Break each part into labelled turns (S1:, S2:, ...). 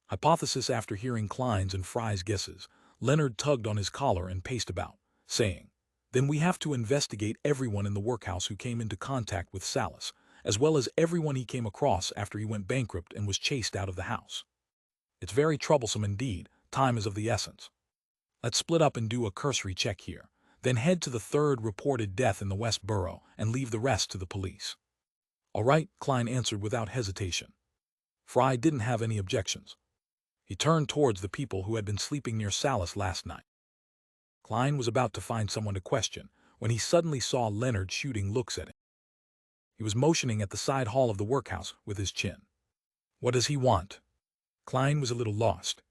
S1: Hypothesis. After hearing Klein's and Fry's guesses, Leonard tugged on his collar and paced about, saying, "Then we have to investigate everyone in the workhouse who came into contact with Salas, as well as everyone he came across after he went bankrupt and was chased out of the house. It's very troublesome indeed. Time is of the essence. Let's split up and do a cursory check here, then head to the third reported death in the West Borough and leave the rest to the police." "All right," Klein answered without hesitation. Fry didn't have any objections. He turned towards the people who had been sleeping near Salas last night. Klein was about to find someone to question when he suddenly saw Leonard shooting looks at him. He was motioning at the side hall of the workhouse with his chin. "What does he want?" Klein was a little lost.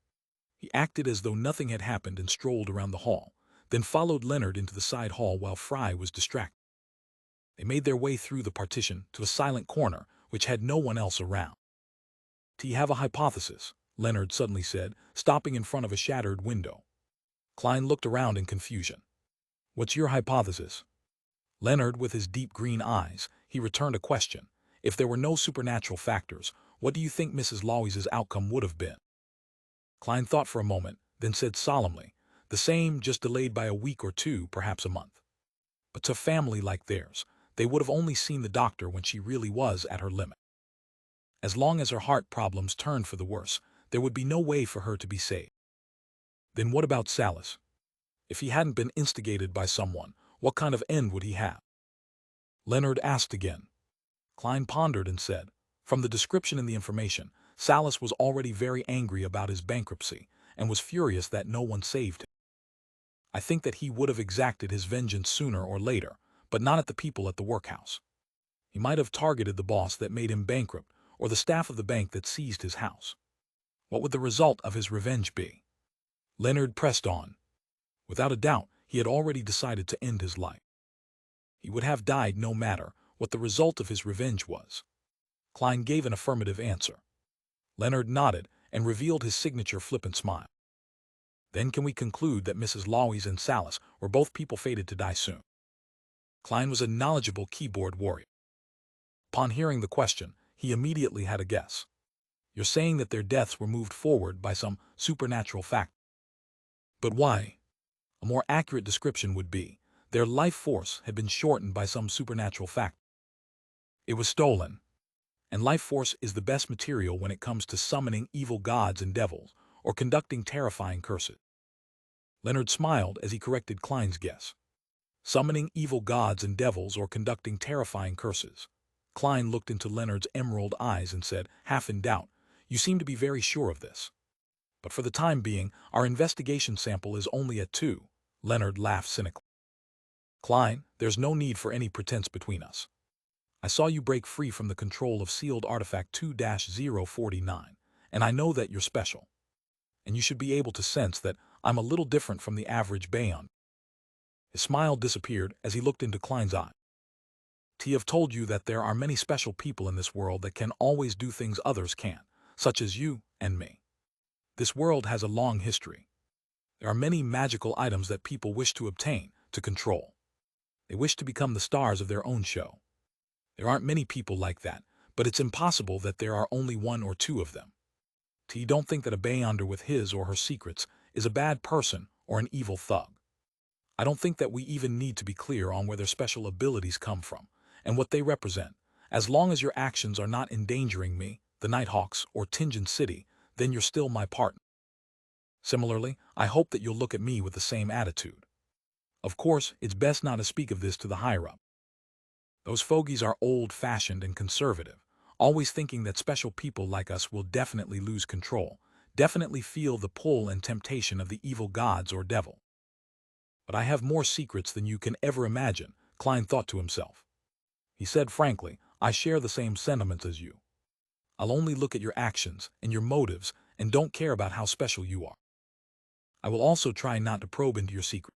S1: He acted as though nothing had happened and strolled around the hall, then followed Leonard into the side hall while Fry was distracted. They made their way through the partition to a silent corner which had no one else around. "Do you have a hypothesis?" Leonard suddenly said, stopping in front of a shattered window. Klein looked around in confusion. "What's your hypothesis?" Leonard, with his deep green eyes, he returned a question. "If there were no supernatural factors, what do you think Mrs. Loweys's outcome would have been?" Klein thought for a moment, then said solemnly, "The same, just delayed by a week or two, perhaps a month. But to a family like theirs, they would have only seen the doctor when she really was at her limit. As long as her heart problems turned for the worse, there would be no way for her to be saved." "Then what about Salas? If he hadn't been instigated by someone, what kind of end would he have?" Leonard asked again. Klein pondered and said, "From the description and the information, Salas was already very angry about his bankruptcy and was furious that no one saved him. I think that he would have exacted his vengeance sooner or later, but not at the people at the workhouse. He might have targeted the boss that made him bankrupt or the staff of the bank that seized his house. What would the result of his revenge be?" Leonard pressed on. Without a doubt, he had already decided to end his life. He would have died no matter what the result of his revenge was. Klein gave an affirmative answer. Leonard nodded and revealed his signature flippant smile. "Then can we conclude that Mrs. Loweys and Salas were both people fated to die soon?" Klein was a knowledgeable keyboard warrior. Upon hearing the question, he immediately had a guess. "You're saying that their deaths were moved forward by some supernatural factor. But why?" "A more accurate description would be, their life force had been shortened by some supernatural factor. It was stolen. And life force is the best material when it comes to summoning evil gods and devils, or conducting terrifying curses." Leonard smiled as he corrected Klein's guess. Summoning evil gods and devils or conducting terrifying curses. Klein looked into Leonard's emerald eyes and said, half in doubt, "You seem to be very sure of this. But for the time being, our investigation sample is only at 2. Leonard laughed cynically. "Klein, there's no need for any pretense between us. I saw you break free from the control of sealed artifact 2-049, and I know that you're special. And you should be able to sense that I'm a little different from the average Bayon." His smile disappeared as he looked into Klein's eye. "T have told you that there are many special people in this world that can always do things others can't, such as you and me. This world has a long history. There are many magical items that people wish to obtain, to control. They wish to become the stars of their own show. There aren't many people like that, but it's impossible that there are only 1 or 2 of them. T don't think that a Beyonder with his or her secrets is a bad person or an evil thug. I don't think that we even need to be clear on where their special abilities come from and what they represent. As long as your actions are not endangering me, the Nighthawks, or Tingeon City, then you're still my partner. Similarly, I hope that you'll look at me with the same attitude. Of course, it's best not to speak of this to the higher-up. Those fogies are old-fashioned and conservative, always thinking that special people like us will definitely lose control, definitely feel the pull and temptation of the evil gods or devil. But I have more secrets than you can ever imagine," Klein thought to himself. He said frankly, "I share the same sentiments as you. I'll only look at your actions and your motives and don't care about how special you are. I will also try not to probe into your secret."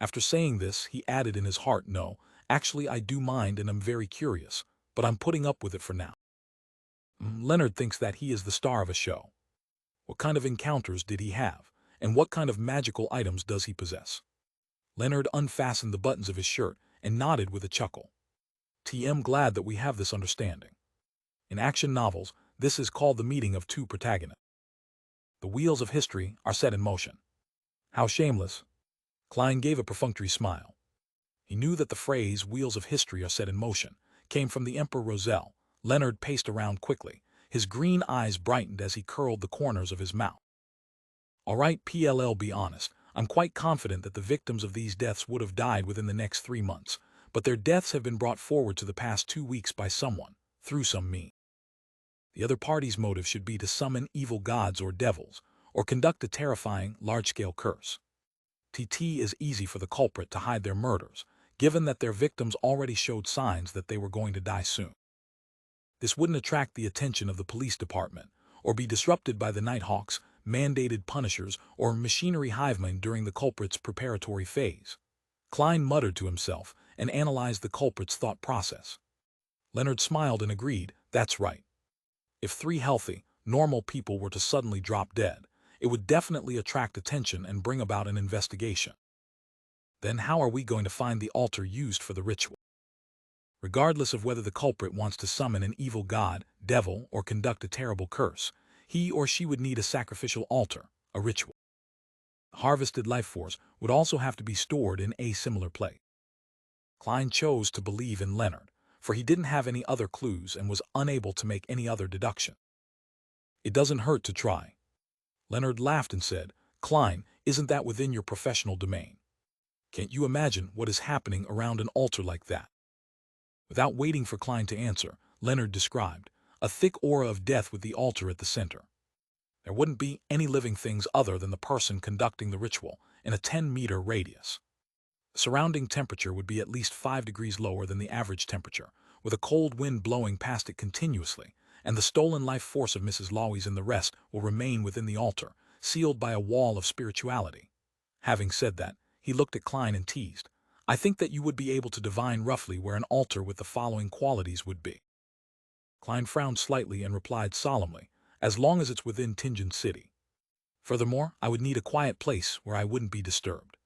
S1: After saying this, he added in his heart, "No, actually I do mind and I'm very curious, but I'm putting up with it for now." Leonard thinks that he is the star of a show. What kind of encounters did he have, and what kind of magical items does he possess? Leonard unfastened the buttons of his shirt and nodded with a chuckle. "TM glad that we have this understanding. In action novels, this is called the meeting of 2 protagonists. The wheels of history are set in motion. How shameless. Klein gave a perfunctory smile. He knew that the phrase, wheels of history are set in motion, came from the Emperor Roselle. Leonard paced around quickly. His green eyes brightened as he curled the corners of his mouth. All right, be honest. I'm quite confident that the victims of these deaths would have died within the next 3 months, but their deaths have been brought forward to the past 2 weeks by someone, through some means. The other party's motive should be to summon evil gods or devils, or conduct a terrifying, large-scale curse. TT is easy for the culprit to hide their murders, given that their victims already showed signs that they were going to die soon. This wouldn't attract the attention of the police department, or be disrupted by the Nighthawks, mandated punishers, or machinery hivemen during the culprit's preparatory phase. Klein muttered to himself and analyzed the culprit's thought process. Leonard smiled and agreed, that's right. If 3 healthy, normal people were to suddenly drop dead, it would definitely attract attention and bring about an investigation. Then how are we going to find the altar used for the ritual? Regardless of whether the culprit wants to summon an evil god, devil, or conduct a terrible curse, he or she would need a sacrificial altar, a ritual. The harvested life force would also have to be stored in a similar place. Klein chose to believe in Leonard, for he didn't have any other clues and was unable to make any other deduction. It doesn't hurt to try. Leonard laughed and said, Klein, isn't that within your professional domain? Can't you imagine what is happening around an altar like that? Without waiting for Klein to answer, Leonard described, a thick aura of death with the altar at the center. There wouldn't be any living things other than the person conducting the ritual in a 10-meter radius. The surrounding temperature would be at least 5 degrees lower than the average temperature, with a cold wind blowing past it continuously, and the stolen life force of Mrs. Lowies and the rest will remain within the altar, sealed by a wall of spirituality. Having said that, he looked at Klein and teased, I think that you would be able to divine roughly where an altar with the following qualities would be. Klein frowned slightly and replied solemnly, as long as it's within Tingen City. Furthermore, I would need a quiet place where I wouldn't be disturbed.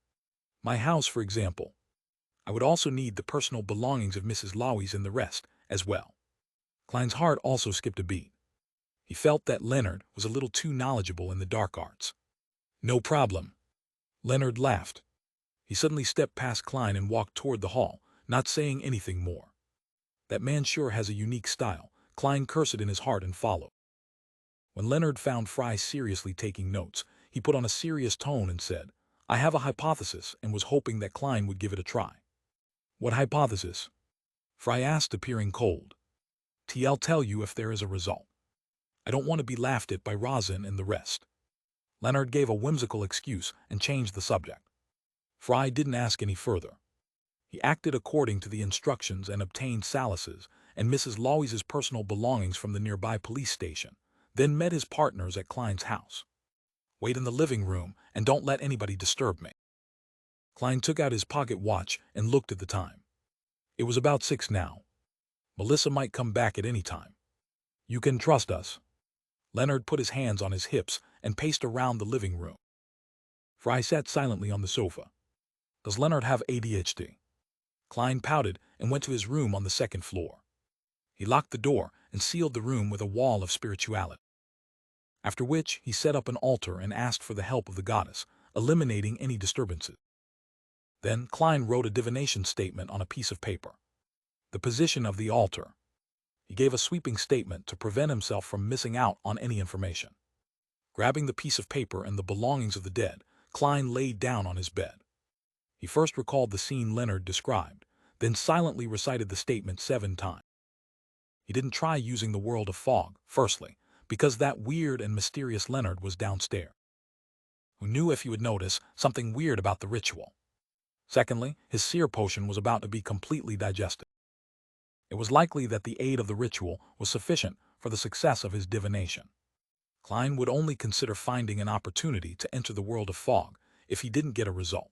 S1: My house, for example. I would also need the personal belongings of Mrs. Lowies and the rest, as well. Klein's heart also skipped a beat. He felt that Leonard was a little too knowledgeable in the dark arts. No problem. Leonard laughed. He suddenly stepped past Klein and walked toward the hall, not saying anything more. That man sure has a unique style, Klein cursed in his heart and followed. When Leonard found Fry seriously taking notes, he put on a serious tone and said, I have a hypothesis and was hoping that Klein would give it a try. What hypothesis? Fry asked, appearing cold. I'll tell you if there is a result. I don't want to be laughed at by Rosin and the rest. Leonard gave a whimsical excuse and changed the subject. Fry didn't ask any further. He acted according to the instructions and obtained Salas's and Mrs. Lowies' personal belongings from the nearby police station, then met his partners at Klein's house. Wait in the living room and don't let anybody disturb me. Klein took out his pocket watch and looked at the time. It was about 6 now. Melissa might come back at any time. You can trust us. Leonard put his hands on his hips and paced around the living room. Fry sat silently on the sofa. Does Leonard have ADHD? Klein pouted and went to his room on the 2nd floor. He locked the door and sealed the room with a wall of spirituality. After which, he set up an altar and asked for the help of the goddess, eliminating any disturbances. Then Klein wrote a divination statement on a piece of paper. The position of the altar. He gave a sweeping statement to prevent himself from missing out on any information. Grabbing the piece of paper and the belongings of the dead, Klein laid down on his bed. He first recalled the scene Leonard described, then silently recited the statement 7 times. He didn't try using the world of fog, firstly, because that weird and mysterious Leonard was downstairs, who knew if he would notice something weird about the ritual. Secondly, his seer potion was about to be completely digested. It was likely that the aid of the ritual was sufficient for the success of his divination. Klein would only consider finding an opportunity to enter the world of fog if he didn't get a result.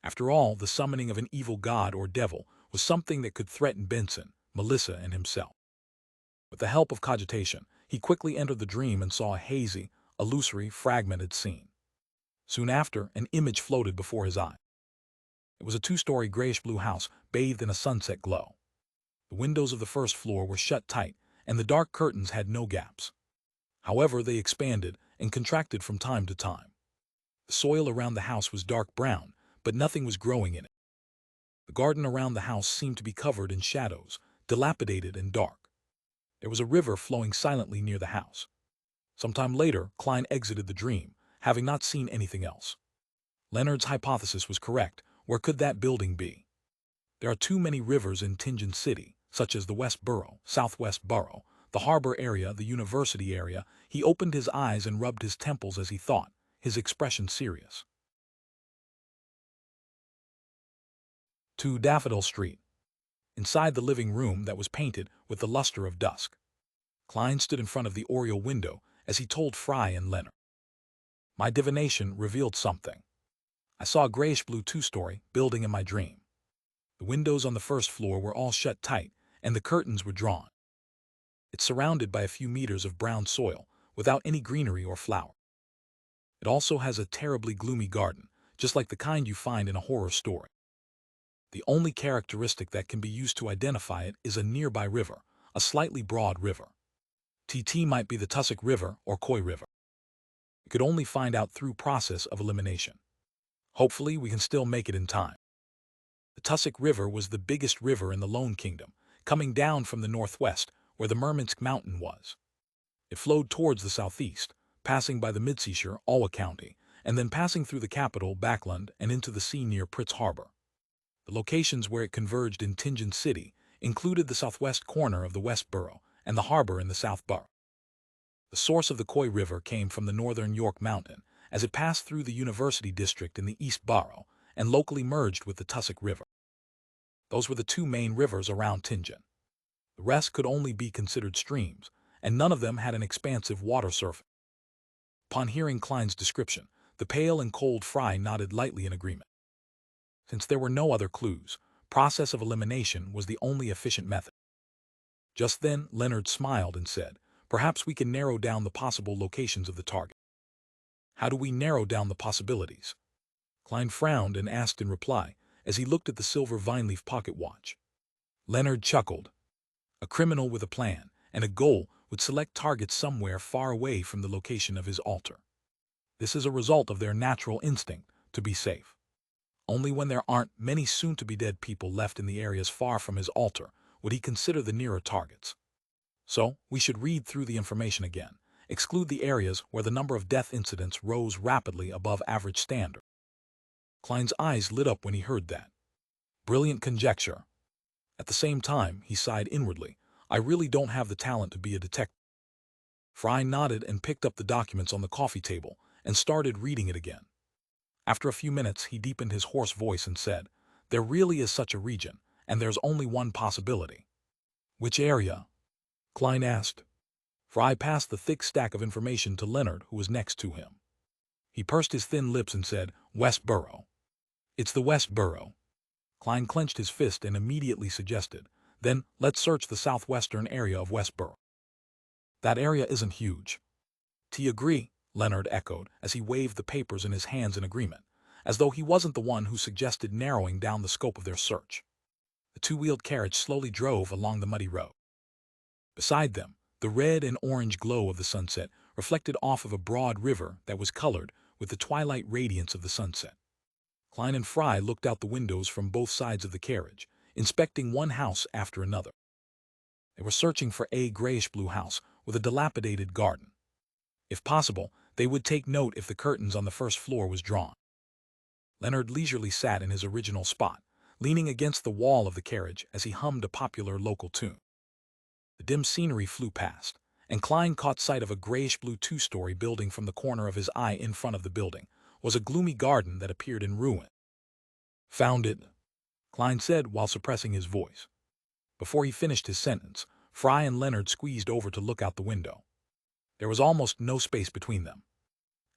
S1: After all, the summoning of an evil god or devil was something that could threaten Benson, Melissa, and himself. With the help of cogitation, he quickly entered the dream and saw a hazy, illusory, fragmented scene. Soon after, an image floated before his eye. It was a 2-story grayish-blue house bathed in a sunset glow. The windows of the 1st floor were shut tight, and the dark curtains had no gaps. However, they expanded and contracted from time to time. The soil around the house was dark brown, but nothing was growing in it. The garden around the house seemed to be covered in shadows, dilapidated and dark. There was a river flowing silently near the house. Sometime later, Klein exited the dream, having not seen anything else. Leonard's hypothesis was correct. Where could that building be? There are too many rivers in Tingen City, such as the West Borough, Southwest Borough, the harbor area, the university area. He opened his eyes and rubbed his temples as he thought, his expression serious. 2 Daffodil Street. Inside the living room that was painted with the luster of dusk, Klein stood in front of the oriel window as he told Fry and Leonard. My divination revealed something. I saw a grayish-blue two-story building in my dream. The windows on the first floor were all shut tight, and the curtains were drawn. It's surrounded by a few meters of brown soil, without any greenery or flower. It also has a terribly gloomy garden, just like the kind you find in a horror story. The only characteristic that can be used to identify it is a nearby river, a slightly broad river. TT might be the Tussock River or Koi River. We could only find out through process of elimination. Hopefully, we can still make it in time. The Tussock River was the biggest river in the Lone Kingdom, coming down from the northwest, where the Murmansk Mountain was. It flowed towards the southeast, passing by the Midseashire, Alwa County, and then passing through the capital, Backland, and into the sea near Pritz Harbor. The locations where it converged in Tingen City included the southwest corner of the West Borough and the harbor in the South Borough. The source of the Koi River came from the northern York Mountain, as it passed through the University District in the East Borough and locally merged with the Tussock River. Those were the 2 main rivers around Tingen. The rest could only be considered streams, and none of them had an expansive water surface. Upon hearing Klein's description, the pale and cold Fry nodded lightly in agreement. Since there were no other clues, process of elimination was the only efficient method. Just then, Leonard smiled and said, "Perhaps we can narrow down the possible locations of the target." "How do we narrow down the possibilities?" Klein frowned and asked in reply, as he looked at the silver vine-leaf pocket watch. Leonard chuckled. A criminal with a plan and a goal would select targets somewhere far away from the location of his altar. This is a result of their natural instinct to be safe. Only when there aren't many soon-to-be-dead people left in the areas far from his altar would he consider the nearer targets. So, we should read through the information again, exclude the areas where the number of death incidents rose rapidly above average standard. Klein's eyes lit up when he heard that. Brilliant conjecture. At the same time, he sighed inwardly. I really don't have the talent to be a detective. Fry nodded and picked up the documents on the coffee table and started reading it again. After a few minutes, he deepened his hoarse voice and said, "There really is such a region, and there's only one possibility." "Which area?" Klein asked. Fry passed the thick stack of information to Leonard, who was next to him. He pursed his thin lips and said, "West Borough." "It's the West Borough." Klein clenched his fist and immediately suggested, "Then, let's search the southwestern area of West Borough." "That area isn't huge." "T agree," Leonard echoed as he waved the papers in his hands in agreement, as though he wasn't the one who suggested narrowing down the scope of their search. The 2-wheeled carriage slowly drove along the muddy road. Beside them, the red and orange glow of the sunset reflected off of a broad river that was colored with the twilight radiance of the sunset. Klein and Fry looked out the windows from both sides of the carriage, inspecting one house after another. They were searching for a grayish-blue house with a dilapidated garden. If possible, they would take note if the curtains on the first floor was drawn. Leonard leisurely sat in his original spot, leaning against the wall of the carriage as he hummed a popular local tune. The dim scenery flew past, and Klein caught sight of a grayish-blue 2-story building from the corner of his eye. In front of the building was a gloomy garden that appeared in ruin. "Found it," Klein said while suppressing his voice. Before he finished his sentence, Fry and Leonard squeezed over to look out the window. There was almost no space between them.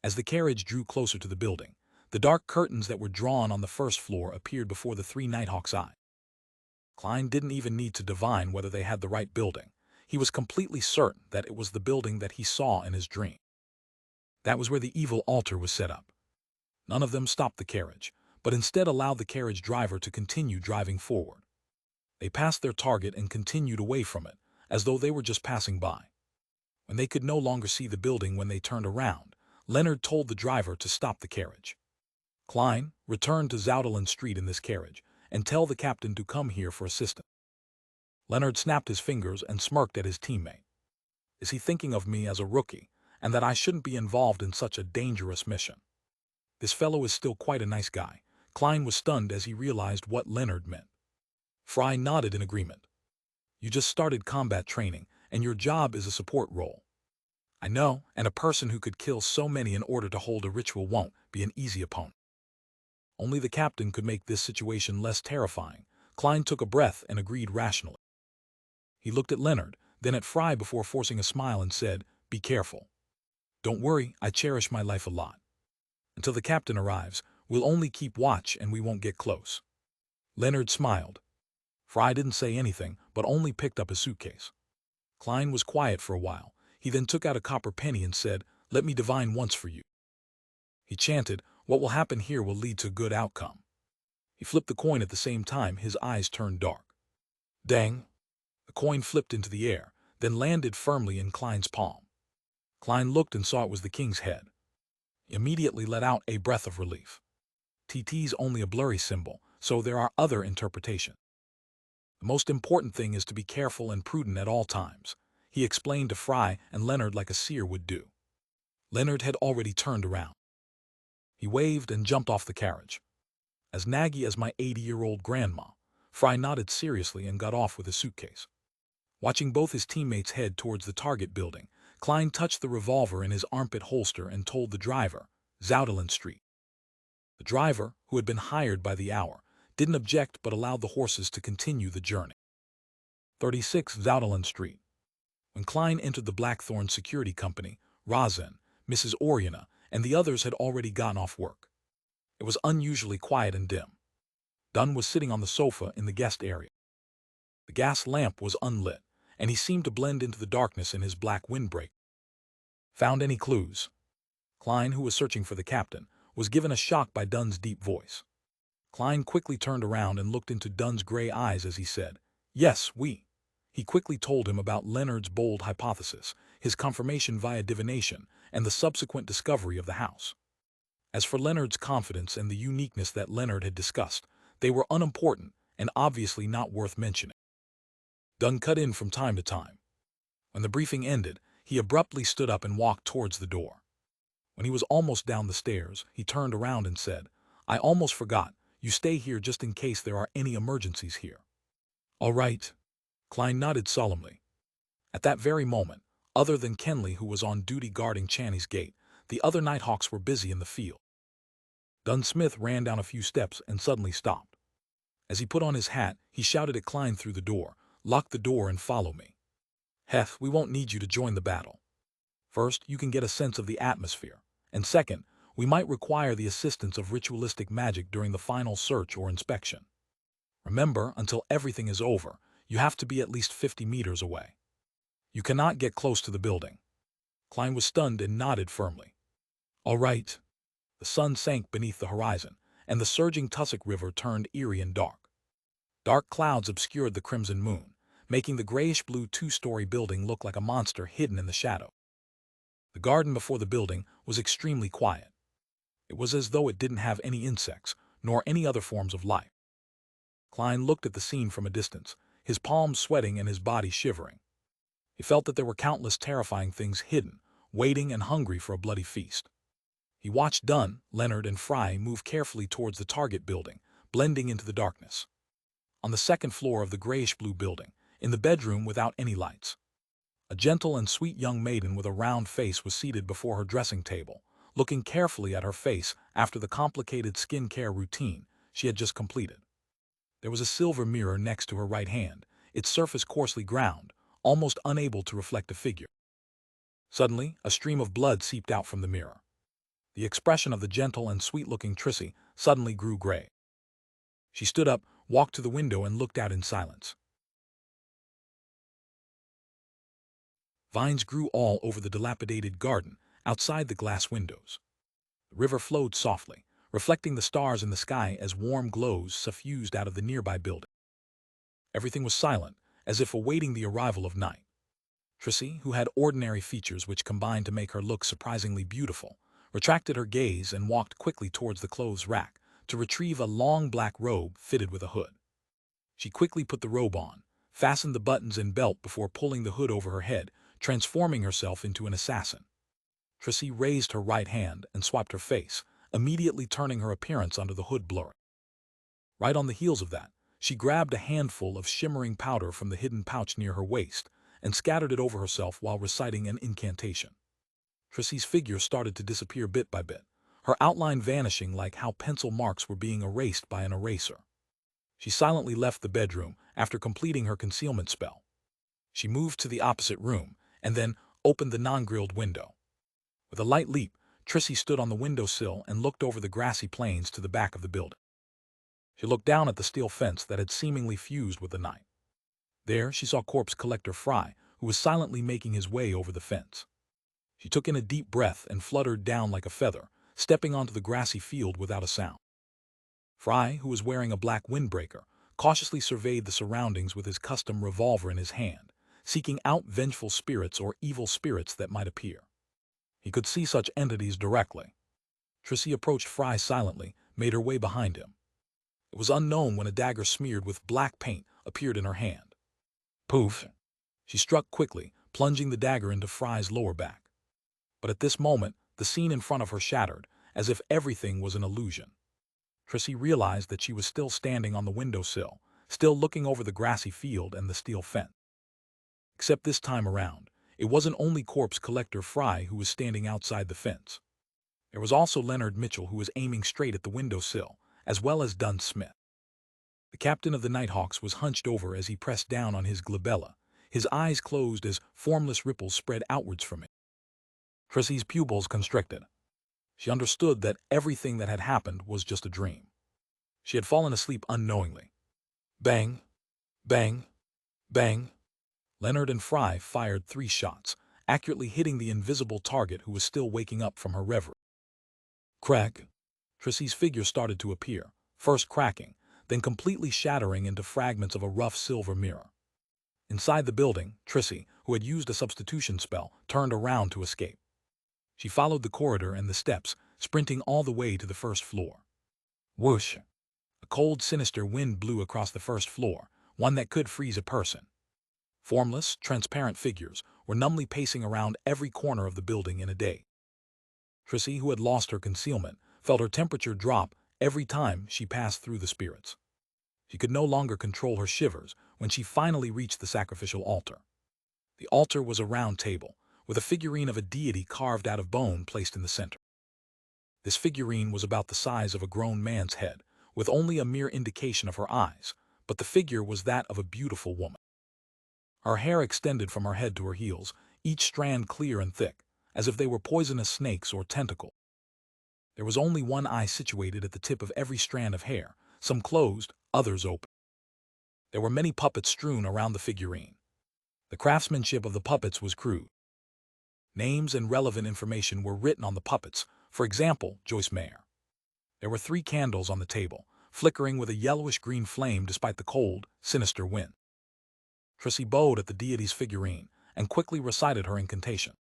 S1: As the carriage drew closer to the building, the dark curtains that were drawn on the first floor appeared before the 3 Nighthawks' eyes. Klein didn't even need to divine whether they had the right building. He was completely certain that it was the building that he saw in his dream. That was where the evil altar was set up. None of them stopped the carriage, but instead allowed the carriage driver to continue driving forward. They passed their target and continued away from it, as though they were just passing by. When they could no longer see the building when they turned around, Leonard told the driver to stop the carriage. Klein, return to Zoutelen Street in this carriage, and tell the captain to come here for assistance. Leonard snapped his fingers and smirked at his teammate. Is he thinking of me as a rookie, and that I shouldn't be involved in such a dangerous mission? This fellow is still quite a nice guy. Klein was stunned as he realized what Leonard meant. Fry nodded in agreement. You just started combat training, and your job is a support role. I know, and a person who could kill so many in order to hold a ritual won't be an easy opponent. Only the captain could make this situation less terrifying. Klein took a breath and agreed rationally. He looked at Leonard, then at Fry before forcing a smile and said, Be careful. Don't worry, I cherish my life a lot. Until the captain arrives, we'll only keep watch and we won't get close. Leonard smiled. Fry didn't say anything, but only picked up his suitcase. Klein was quiet for a while. He then took out a copper penny and said, Let me divine once for you. He chanted, What will happen here will lead to a good outcome. He flipped the coin at the same time. His eyes turned dark. Dang! The coin flipped into the air, then landed firmly in Klein's palm. Klein looked and saw it was the king's head. He immediately let out a breath of relief. TT's only a blurry symbol, so there are other interpretations. The most important thing is to be careful and prudent at all times, he explained to Fry and Leonard like a seer would do. Leonard had already turned around. He waved and jumped off the carriage. As naggy as my 80-year-old grandma, Fry nodded seriously and got off with his suitcase. Watching both his teammates head towards the target building, Klein touched the revolver in his armpit holster and told the driver, Zoutelen Street. The driver, who had been hired by the hour, didn't object but allowed the horses to continue the journey. 36 Zoutelen Street. When Klein entered the Blackthorn Security Company, Rosen, Mrs. Oriana, and the others had already gotten off work. It was unusually quiet and dim. Dunn was sitting on the sofa in the guest area. The gas lamp was unlit, and he seemed to blend into the darkness in his black windbreak. Found any clues? Klein, who was searching for the captain, was given a shock by Dunn's deep voice. Klein quickly turned around and looked into Dunn's gray eyes as he said, Yes, we. He quickly told him about Leonard's bold hypothesis, his confirmation via divination, and the subsequent discovery of the house. As for Leonard's confidence and the uniqueness that Leonard had discussed, they were unimportant and obviously not worth mentioning. Dunn cut in from time to time. When the briefing ended, he abruptly stood up and walked towards the door. When he was almost down the stairs, he turned around and said, I almost forgot, you stay here just in case there are any emergencies here. All right. Klein nodded solemnly. At that very moment, other than Kenley who was on duty guarding Channy's gate, the other Nighthawks were busy in the field. Dunn Smith ran down a few steps and suddenly stopped. As he put on his hat, he shouted at Klein through the door, Lock the door and follow me. Hef, we won't need you to join the battle. First, you can get a sense of the atmosphere, and second, we might require the assistance of ritualistic magic during the final search or inspection. Remember, until everything is over, you have to be at least 50 meters away. You cannot get close to the building. Klein was stunned and nodded firmly. All right. The sun sank beneath the horizon, and the surging Tussock River turned eerie and dark. Dark clouds obscured the crimson moon, making the grayish-blue two-story building look like a monster hidden in the shadow. The garden before the building was extremely quiet. It was as though it didn't have any insects, nor any other forms of life. Klein looked at the scene from a distance, his palms sweating and his body shivering. He felt that there were countless terrifying things hidden, waiting and hungry for a bloody feast. He watched Dunn, Leonard, and Fry move carefully towards the target building, blending into the darkness. On the second floor of the grayish-blue building, in the bedroom without any lights, a gentle and sweet young maiden with a round face was seated before her dressing table, looking carefully at her face after the complicated skin-care routine she had just completed. There was a silver mirror next to her right hand, its surface coarsely ground, almost unable to reflect a figure. Suddenly, a stream of blood seeped out from the mirror. The expression of the gentle and sweet-looking Trissy suddenly grew gray. She stood up, walked to the window, and looked out in silence. Vines grew all over the dilapidated garden, outside the glass windows. The river flowed softly, reflecting the stars in the sky as warm glows suffused out of the nearby building. Everything was silent, as if awaiting the arrival of night. Tracy, who had ordinary features which combined to make her look surprisingly beautiful, retracted her gaze and walked quickly towards the clothes rack to retrieve a long black robe fitted with a hood. She quickly put the robe on, fastened the buttons and belt before pulling the hood over her head, transforming herself into an assassin. Tracy raised her right hand and swiped her face, immediately turning her appearance under the hood blurry. Right on the heels of that, she grabbed a handful of shimmering powder from the hidden pouch near her waist and scattered it over herself while reciting an incantation. Tracy's figure started to disappear bit by bit, her outline vanishing like how pencil marks were being erased by an eraser. She silently left the bedroom after completing her concealment spell. She moved to the opposite room and then opened the non-grilled window. With a light leap, Tracy stood on the windowsill and looked over the grassy plains to the back of the building. She looked down at the steel fence that had seemingly fused with the night. There she saw corpse collector Fry, who was silently making his way over the fence. She took in a deep breath and fluttered down like a feather, stepping onto the grassy field without a sound. Fry, who was wearing a black windbreaker, cautiously surveyed the surroundings with his custom revolver in his hand, seeking out vengeful spirits or evil spirits that might appear. He could see such entities directly. Tracy approached Fry silently, made her way behind him. It was unknown when a dagger smeared with black paint appeared in her hand. Poof! She struck quickly, plunging the dagger into Fry's lower back. But at this moment, the scene in front of her shattered, as if everything was an illusion. Tracy realized that she was still standing on the windowsill, still looking over the grassy field and the steel fence. Except this time around, it wasn't only corpse collector Fry who was standing outside the fence. There was also Leonard Mitchell, who was aiming straight at the windowsill, as well as Dunn Smith. The captain of the Nighthawks was hunched over as he pressed down on his glabella, his eyes closed as formless ripples spread outwards from it. Tracy's pupils constricted. She understood that everything that had happened was just a dream. She had fallen asleep unknowingly. Bang! Bang! Bang! Leonard and Fry fired 3 shots, accurately hitting the invisible target who was still waking up from her reverie. Crack! Tracy's figure started to appear, first cracking, then completely shattering into fragments of a rough silver mirror. Inside the building, Tracy, who had used a substitution spell, turned around to escape. She followed the corridor and the steps, sprinting all the way to the first floor. Whoosh! A cold, sinister wind blew across the first floor, one that could freeze a person. Formless, transparent figures were numbly pacing around every corner of the building in a day. Tracy, who had lost her concealment, felt her temperature drop every time she passed through the spirits. She could no longer control her shivers when she finally reached the sacrificial altar. The altar was a round table, with a figurine of a deity carved out of bone placed in the center. This figurine was about the size of a grown man's head, with only a mere indication of her eyes, but the figure was that of a beautiful woman. Her hair extended from her head to her heels, each strand clear and thick, as if they were poisonous snakes or tentacles. There was only one eye situated at the tip of every strand of hair, some closed, others open. There were many puppets strewn around the figurine. The craftsmanship of the puppets was crude. Names and relevant information were written on the puppets, for example, Joyce Mayer. There were 3 candles on the table, flickering with a yellowish-green flame despite the cold, sinister wind. Tracy bowed at the deity's figurine and quickly recited her incantation.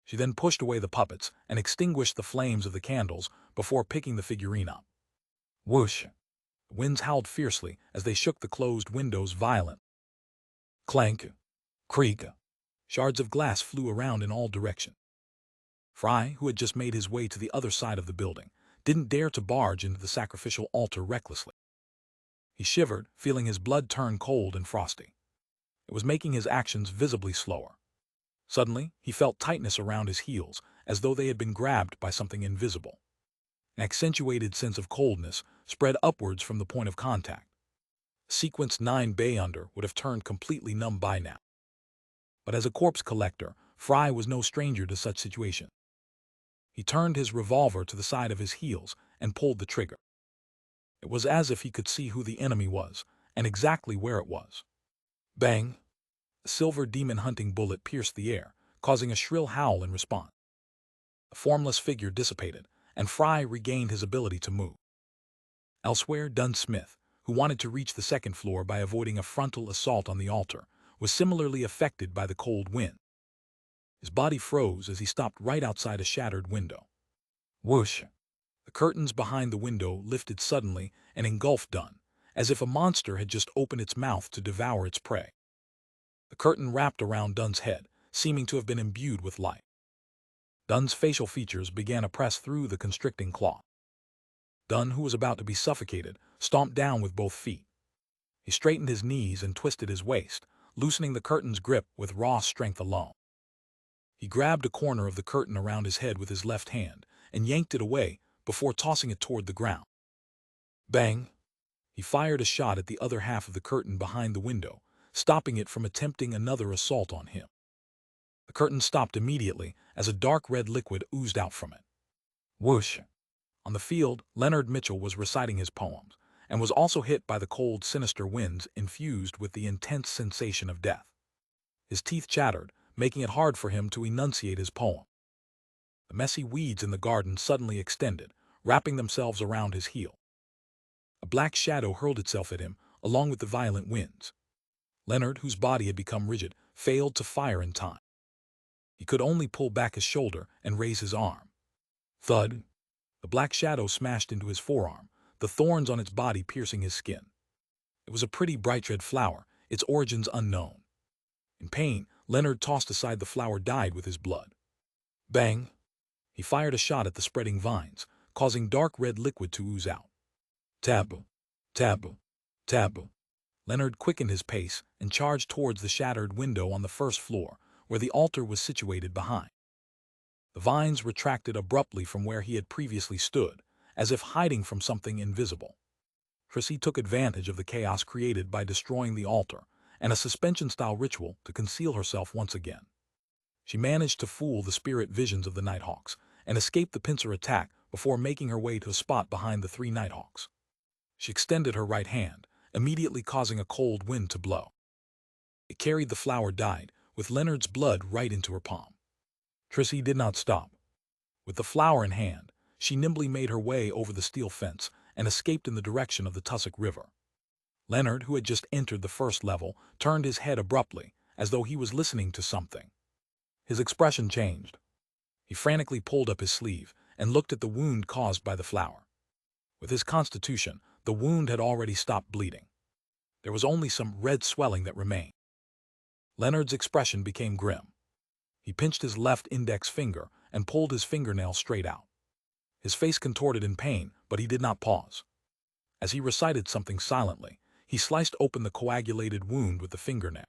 S1: She then pushed away the puppets and extinguished the flames of the candles before picking the figurine up. Whoosh! The winds howled fiercely as they shook the closed windows violently. Clank! Creak! Shards of glass flew around in all directions. Fry, who had just made his way to the other side of the building, didn't dare to barge into the sacrificial altar recklessly. He shivered, feeling his blood turn cold and frosty. It was making his actions visibly slower. Suddenly, he felt tightness around his heels, as though they had been grabbed by something invisible. An accentuated sense of coldness spread upwards from the point of contact. Sequence 9 Bay Under would have turned completely numb by now. But as a corpse collector, Fry was no stranger to such situations. He turned his revolver to the side of his heels and pulled the trigger. It was as if he could see who the enemy was, and exactly where it was. Bang! A silver demon-hunting bullet pierced the air, causing a shrill howl in response. The formless figure dissipated, and Fry regained his ability to move. Elsewhere, Dunn Smith, who wanted to reach the second floor by avoiding a frontal assault on the altar, was similarly affected by the cold wind. His body froze as he stopped right outside a shattered window. Whoosh! The curtains behind the window lifted suddenly and engulfed Dunn, as if a monster had just opened its mouth to devour its prey. The curtain wrapped around Dunn's head, seeming to have been imbued with life. Dunn's facial features began to press through the constricting cloth. Dunn, who was about to be suffocated, stomped down with both feet. He straightened his knees and twisted his waist, loosening the curtain's grip with raw strength alone. He grabbed a corner of the curtain around his head with his left hand and yanked it away before tossing it toward the ground. Bang! He fired a shot at the other half of the curtain behind the window, stopping it from attempting another assault on him. The curtain stopped immediately as a dark red liquid oozed out from it. Whoosh! On the field, Leonard Mitchell was reciting his poems, and was also hit by the cold, sinister winds infused with the intense sensation of death. His teeth chattered, making it hard for him to enunciate his poem. The messy weeds in the garden suddenly extended, wrapping themselves around his heel. A black shadow hurled itself at him, along with the violent winds. Leonard, whose body had become rigid, failed to fire in time. He could only pull back his shoulder and raise his arm. Thud! The black shadow smashed into his forearm, the thorns on its body piercing his skin. It was a pretty bright red flower, its origins unknown. In pain, Leonard tossed aside the flower dyed with his blood. Bang! He fired a shot at the spreading vines, causing dark red liquid to ooze out. Taboo! Taboo! Taboo! Leonard quickened his pace and charged towards the shattered window on the first floor, where the altar was situated behind. The vines retracted abruptly from where he had previously stood, as if hiding from something invisible. Chrissy took advantage of the chaos created by destroying the altar and a suspension-style ritual to conceal herself once again. She managed to fool the spirit visions of the Nighthawks and escape the pincer attack before making her way to a spot behind the three Nighthawks. She extended her right hand, immediately causing a cold wind to blow. It carried the flower dyed, with Leonard's blood right into her palm. Trissy did not stop. With the flower in hand, she nimbly made her way over the steel fence and escaped in the direction of the Tussock River. Leonard, who had just entered the first level, turned his head abruptly, as though he was listening to something. His expression changed. He frantically pulled up his sleeve and looked at the wound caused by the flower. With his constitution, the wound had already stopped bleeding. There was only some red swelling that remained. Leonard's expression became grim. He pinched his left index finger and pulled his fingernail straight out. His face contorted in pain, but he did not pause. As he recited something silently, he sliced open the coagulated wound with the fingernail.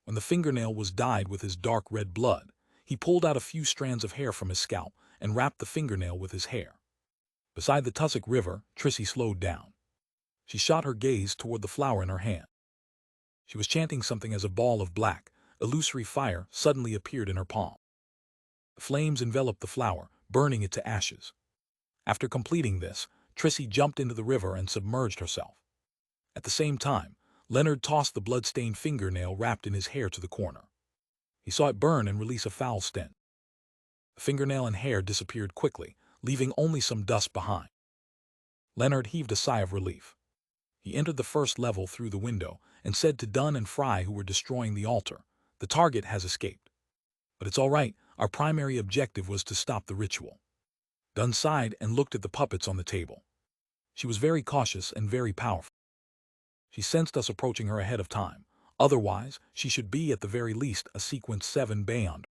S1: When the fingernail was dyed with his dark red blood, he pulled out a few strands of hair from his scalp and wrapped the fingernail with his hair. Beside the Tussock River, Trissy slowed down. She shot her gaze toward the flower in her hand. She was chanting something as a ball of black, illusory fire suddenly appeared in her palm. The flames enveloped the flower, burning it to ashes. After completing this, Trissy jumped into the river and submerged herself. At the same time, Leonard tossed the blood-stained fingernail wrapped in his hair to the corner. He saw it burn and release a foul stench. The fingernail and hair disappeared quickly, leaving only some dust behind. Leonard heaved a sigh of relief. He entered the first level through the window and said to Dunn and Fry, who were destroying the altar, "The target has escaped. But it's all right, our primary objective was to stop the ritual." Dunn sighed and looked at the puppets on the table. She was very cautious and very powerful. She sensed us approaching her ahead of time. Otherwise, she should be at the very least a sequence 7 beyond.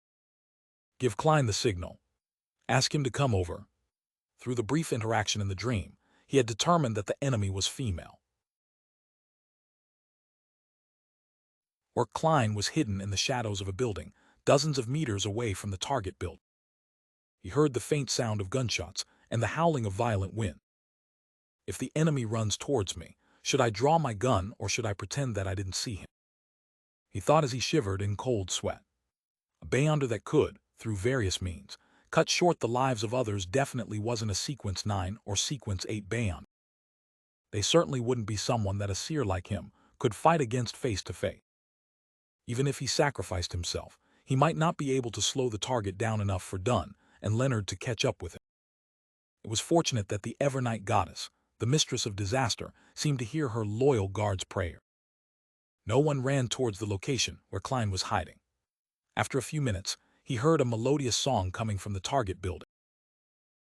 S1: Give Klein the signal. Ask him to come over. Through the brief interaction in the dream, he had determined that the enemy was female. Where Klein was hidden in the shadows of a building, dozens of meters away from the target building. He heard the faint sound of gunshots and the howling of violent wind. If the enemy runs towards me, should I draw my gun or should I pretend that I didn't see him? He thought as he shivered in cold sweat. A beyonder that could, through various means, cut short the lives of others definitely wasn't a sequence 9 or sequence 8 beyonder. They certainly wouldn't be someone that a seer like him could fight against face to face. Even if he sacrificed himself, he might not be able to slow the target down enough for Dunn and Leonard to catch up with him. It was fortunate that the Evernight goddess, the mistress of disaster, seemed to hear her loyal guard's prayer. No one ran towards the location where Klein was hiding. After a few minutes, he heard a melodious song coming from the target building.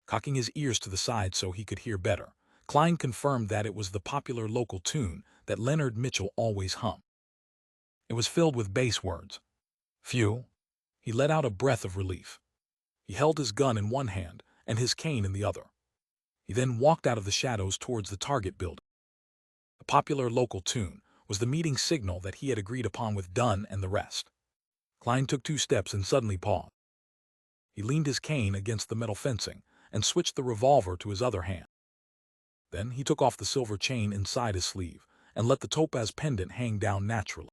S1: Cocking his ears to the side so he could hear better, Klein confirmed that it was the popular local tune that Leonard Mitchell always hummed. It was filled with bass words. Phew! He let out a breath of relief. He held his gun in one hand and his cane in the other. He then walked out of the shadows towards the target building. The popular local tune was the meeting signal that he had agreed upon with Dunn and the rest. Klein took 2 steps and suddenly paused. He leaned his cane against the metal fencing and switched the revolver to his other hand. Then he took off the silver chain inside his sleeve and let the topaz pendant hang down naturally.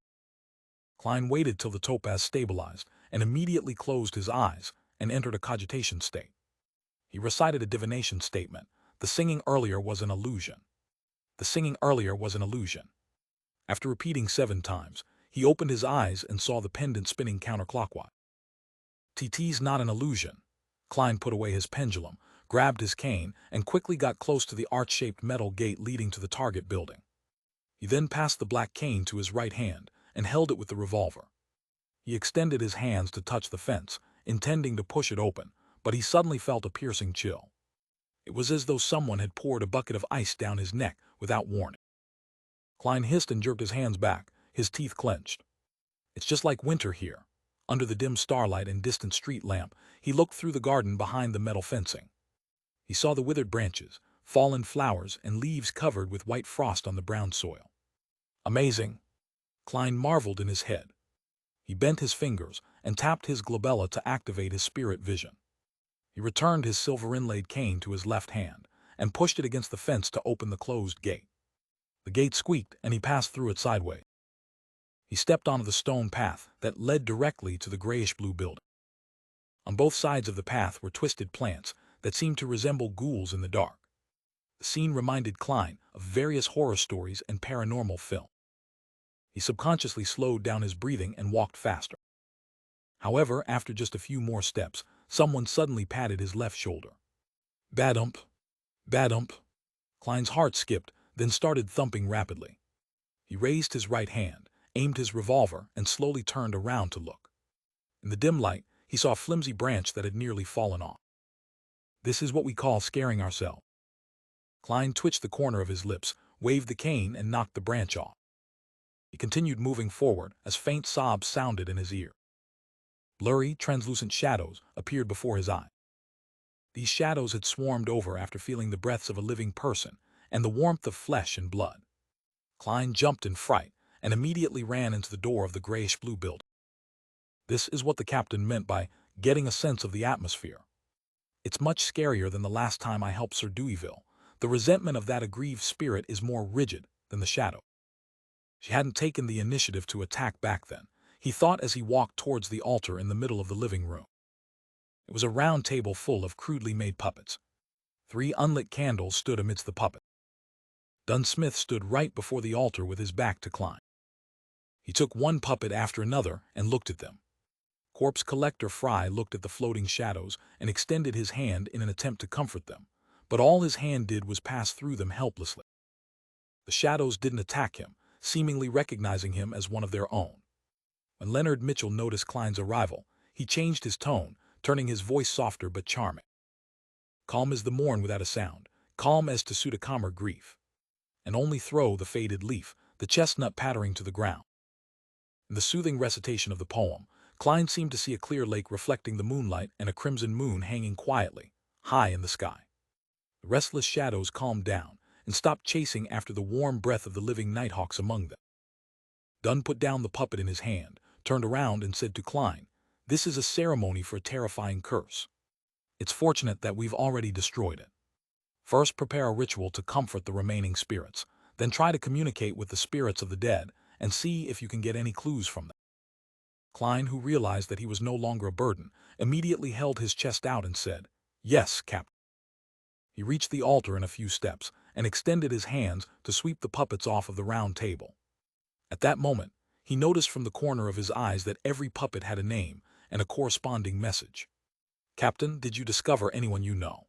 S1: Klein waited till the topaz stabilized and immediately closed his eyes and entered a cogitation state. He recited a divination statement. The singing earlier was an illusion. The singing earlier was an illusion. After repeating 7 times, he opened his eyes and saw the pendant spinning counterclockwise. TT's not an illusion. Klein put away his pendulum, grabbed his cane, and quickly got close to the arch-shaped metal gate leading to the target building. He then passed the black cane to his right hand and held it with the revolver. He extended his hands to touch the fence, intending to push it open, but he suddenly felt a piercing chill. It was as though someone had poured a bucket of ice down his neck without warning. Klein hissed and jerked his hands back, his teeth clenched. It's just like winter here. Under the dim starlight and distant street lamp, he looked through the garden behind the metal fencing. He saw the withered branches, fallen flowers, and leaves covered with white frost on the brown soil. Amazing! Klein marveled in his head. He bent his fingers and tapped his glabella to activate his spirit vision. He returned his silver-inlaid cane to his left hand and pushed it against the fence to open the closed gate. The gate squeaked and he passed through it sideways. He stepped onto the stone path that led directly to the grayish-blue building. On both sides of the path were twisted plants that seemed to resemble ghouls in the dark. The scene reminded Klein of various horror stories and paranormal films. He subconsciously slowed down his breathing and walked faster. However, after just a few more steps, someone suddenly patted his left shoulder. Badump, badump. Klein's heart skipped, then started thumping rapidly. He raised his right hand, aimed his revolver, and slowly turned around to look. In the dim light, he saw a flimsy branch that had nearly fallen off. This is what we call scaring ourselves. Klein twitched the corner of his lips, waved the cane, and knocked the branch off. He continued moving forward as faint sobs sounded in his ear. Blurry, translucent shadows appeared before his eyes. These shadows had swarmed over after feeling the breaths of a living person and the warmth of flesh and blood. Klein jumped in fright and immediately ran into the door of the grayish-blue building. This is what the captain meant by getting a sense of the atmosphere. It's much scarier than the last time I helped Sir Deweyville. The resentment of that aggrieved spirit is more rigid than the shadow. She hadn't taken the initiative to attack back then, he thought as he walked towards the altar in the middle of the living room. It was a round table full of crudely made puppets. 3 unlit candles stood amidst the puppets. Dunn Smith stood right before the altar with his back to Klein. He took one puppet after another and looked at them. Corpse Collector Fry looked at the floating shadows and extended his hand in an attempt to comfort them, but all his hand did was pass through them helplessly. The shadows didn't attack him, seemingly recognizing him as one of their own. When Leonard Mitchell noticed Klein's arrival, he changed his tone, turning his voice softer but charming. Calm as the morn without a sound, calm as to suit a calmer grief. And only throw the faded leaf, the chestnut pattering to the ground. In the soothing recitation of the poem, Klein seemed to see a clear lake reflecting the moonlight and a crimson moon hanging quietly, high in the sky. The restless shadows calmed down and stopped chasing after the warm breath of the living nighthawks among them. Dunn put down the puppet in his hand, turned around and said to Klein, "This is a ceremony for a terrifying curse. It's fortunate that we've already destroyed it. First prepare a ritual to comfort the remaining spirits, then try to communicate with the spirits of the dead and see if you can get any clues from them." Klein, who realized that he was no longer a burden, immediately held his chest out and said, "Yes, Captain." He reached the altar in a few steps and extended his hands to sweep the puppets off of the round table. At that moment, he noticed from the corner of his eyes that every puppet had a name and a corresponding message. "Captain, did you discover anyone you know?"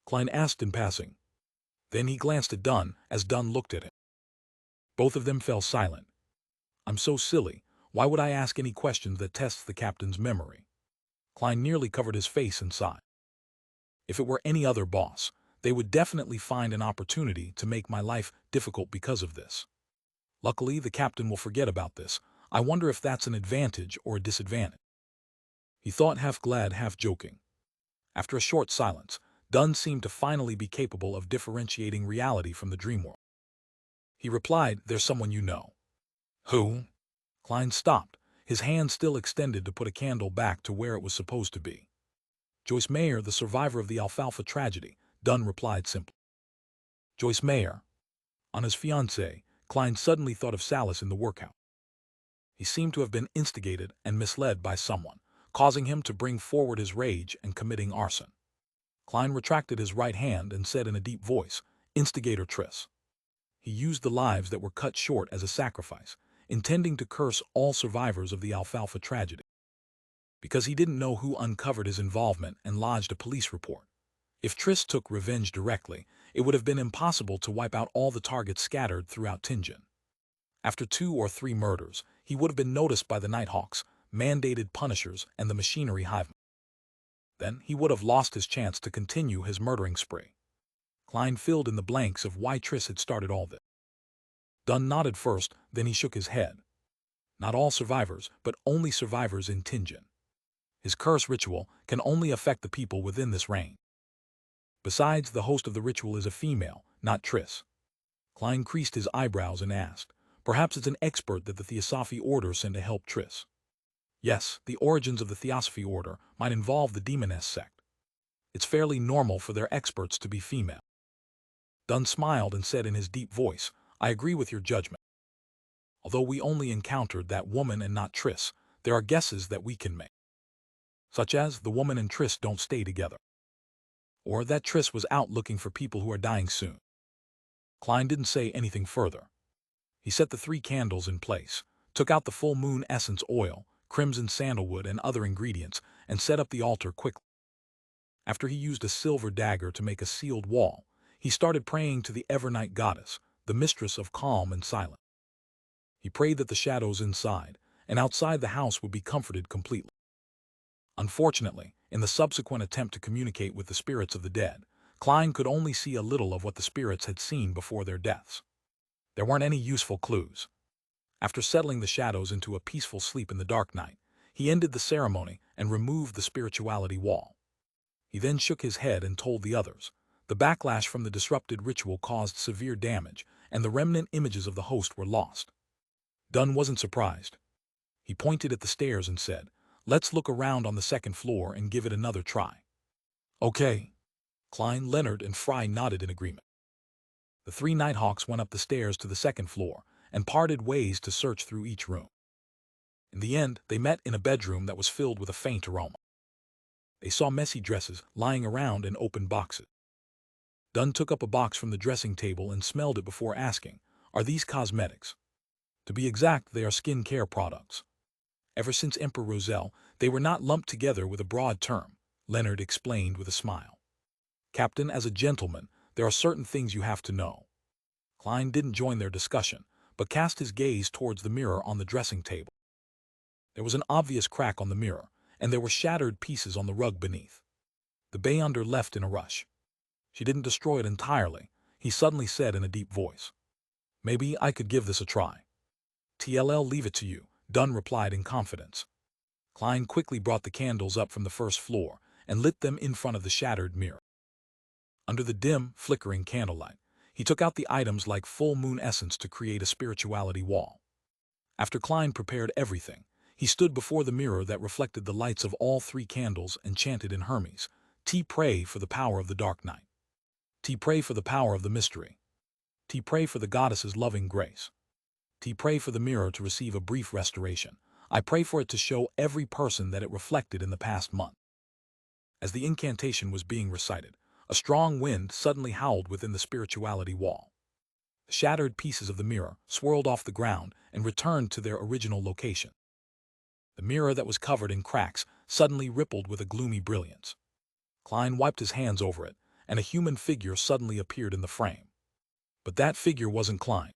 S1: Klein asked in passing. Then he glanced at Dunn as Dunn looked at him. Both of them fell silent. I'm so silly. Why would I ask any questions that tests the captain's memory? Klein nearly covered his face and sighed. If it were any other boss, they would definitely find an opportunity to make my life difficult because of this. Luckily, the captain will forget about this. I wonder if that's an advantage or a disadvantage. He thought, half glad, half joking. After a short silence, Dunn seemed to finally be capable of differentiating reality from the dream world. He replied, "There's someone you know." "Who?" Klein stopped, his hand still extended to put a candle back to where it was supposed to be. "Joyce Mayer, the survivor of the Alfalfa tragedy," Dunn replied simply. Joyce Mayer. On his fiancée, Klein suddenly thought of Salas in the workhouse. He seemed to have been instigated and misled by someone, causing him to bring forward his rage and committing arson. Klein retracted his right hand and said in a deep voice, "Instigator Triss." He used the lives that were cut short as a sacrifice, intending to curse all survivors of the Alfalfa tragedy. Because he didn't know who uncovered his involvement and lodged a police report. If Triss took revenge directly, it would have been impossible to wipe out all the targets scattered throughout Tingen. After 2 or 3 murders, he would have been noticed by the Nighthawks, mandated punishers, and the machinery hive. Then he would have lost his chance to continue his murdering spree. Klein filled in the blanks of why Triss had started all this. Dunn nodded first, then he shook his head. Not all survivors, but only survivors in Tingen. His curse ritual can only affect the people within this range. Besides, the host of the ritual is a female, not Triss. Klein creased his eyebrows and asked, "Perhaps it's an expert that the Theosophy Order sent to help Triss." "Yes, the origins of the Theosophy Order might involve the Demoness sect. It's fairly normal for their experts to be female." Dunn smiled and said in his deep voice, "I agree with your judgment. Although we only encountered that woman and not Triss, there are guesses that we can make. Such as, the woman and Triss don't stay together. Or that Triss was out looking for people who are dying soon." Klein didn't say anything further. He set the 3 candles in place, took out the full moon essence oil, crimson sandalwood, and other ingredients, and set up the altar quickly. After he used a silver dagger to make a sealed wall, he started praying to the Evernight goddess, the mistress of calm and silence. He prayed that the shadows inside and outside the house would be comforted completely. Unfortunately, in the subsequent attempt to communicate with the spirits of the dead, Klein could only see a little of what the spirits had seen before their deaths. There weren't any useful clues. After settling the shadows into a peaceful sleep in the dark night, he ended the ceremony and removed the spirituality wall. He then shook his head and told the others. The backlash from the disrupted ritual caused severe damage, and the remnant images of the host were lost. Dunn wasn't surprised. He pointed at the stairs and said, "Let's look around on the 2nd floor and give it another try." "Okay." Klein, Leonard, and Fry nodded in agreement. The 3 Nighthawks went up the stairs to the 2nd floor and parted ways to search through each room. In the end, they met in a bedroom that was filled with a faint aroma. They saw messy dresses lying around and open boxes. Dunn took up a box from the dressing table and smelled it before asking, "Are these cosmetics?" "To be exact, they are skin care products. Ever since Emperor Roselle, they were not lumped together with a broad term," Leonard explained with a smile. "Captain, as a gentleman, there are certain things you have to know." Klein didn't join their discussion, but cast his gaze towards the mirror on the dressing table. There was an obvious crack on the mirror, and there were shattered pieces on the rug beneath. The Beyonder left in a rush. "She didn't destroy it entirely," he suddenly said in a deep voice. "Maybe I could give this a try." "T'll leave it to you," Dunn replied in confidence. Klein quickly brought the candles up from the 1st floor and lit them in front of the shattered mirror. Under the dim, flickering candlelight, he took out the items like full moon essence to create a spirituality wall. After Klein prepared everything, he stood before the mirror that reflected the lights of all 3 candles and chanted in Hermes, "T pray for the power of the dark night. T pray for the power of the mystery. T pray for the goddess's loving grace. T pray for the mirror to receive a brief restoration. I pray for it to show every person that it reflected in the past month." As the incantation was being recited, a strong wind suddenly howled within the spirituality wall. The shattered pieces of the mirror swirled off the ground and returned to their original location. The mirror that was covered in cracks suddenly rippled with a gloomy brilliance. Klein wiped his hands over it, and a human figure suddenly appeared in the frame. But that figure wasn't Klein.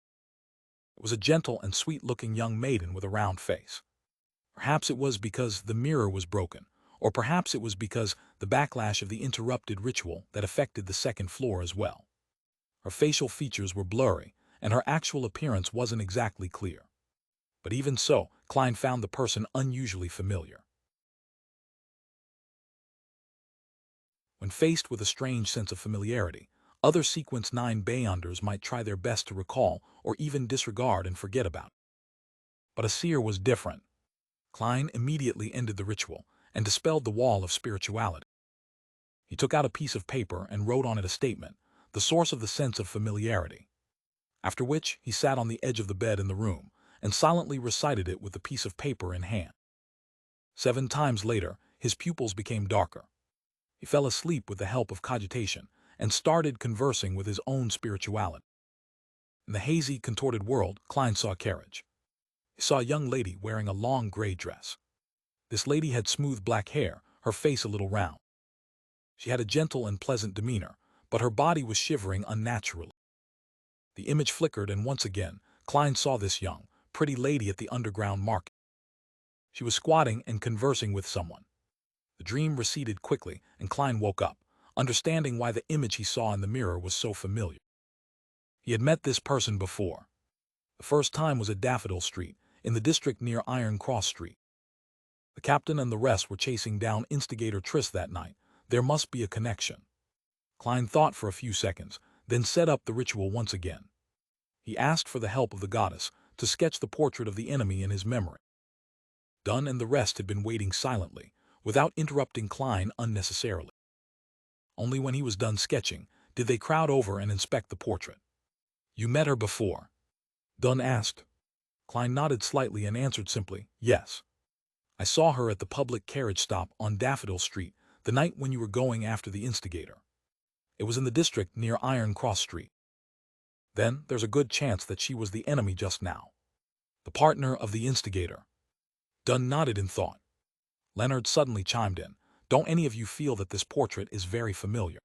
S1: It was a gentle and sweet-looking young maiden with a round face. Perhaps it was because the mirror was broken, or perhaps it was because the backlash of the interrupted ritual that affected the second floor as well. Her facial features were blurry, and her actual appearance wasn't exactly clear. But even so, Klein found the person unusually familiar. When faced with a strange sense of familiarity, other Sequence 9 Beyonders might try their best to recall or even disregard and forget about it. But Asir was different. Klein immediately ended the ritual and dispelled the wall of spirituality. He took out a piece of paper and wrote on it a statement, the source of the sense of familiarity. After which, he sat on the edge of the bed in the room and silently recited it with the piece of paper in hand. 7 times later, his pupils became darker. He fell asleep with the help of cogitation and started conversing with his own spirituality. In the hazy, contorted world, Klein saw a carriage. He saw a young lady wearing a long gray dress. This lady had smooth black hair, her face a little round. She had a gentle and pleasant demeanor, but her body was shivering unnaturally. The image flickered, and once again, Klein saw this young, pretty lady at the underground market. She was squatting and conversing with someone. The dream receded quickly, and Klein woke up, understanding why the image he saw in the mirror was so familiar. He had met this person before. The first time was at Daffodil Street, in the district near Iron Cross Street. The captain and the rest were chasing down instigator Triss that night. There must be a connection. Klein thought for a few seconds, then set up the ritual once again. He asked for the help of the goddess to sketch the portrait of the enemy in his memory. Dunn and the rest had been waiting silently, without interrupting Klein unnecessarily. Only when he was done sketching did they crowd over and inspect the portrait. "You met her before?" Dunn asked. Klein nodded slightly and answered simply, "Yes. I saw her at the public carriage stop on Daffodil Street the night when you were going after the instigator. It was in the district near Iron Cross Street." "Then there's a good chance that she was the enemy just now. The partner of the instigator." Dunn nodded in thought. Leonard suddenly chimed in. "Don't any of you feel that this portrait is very familiar?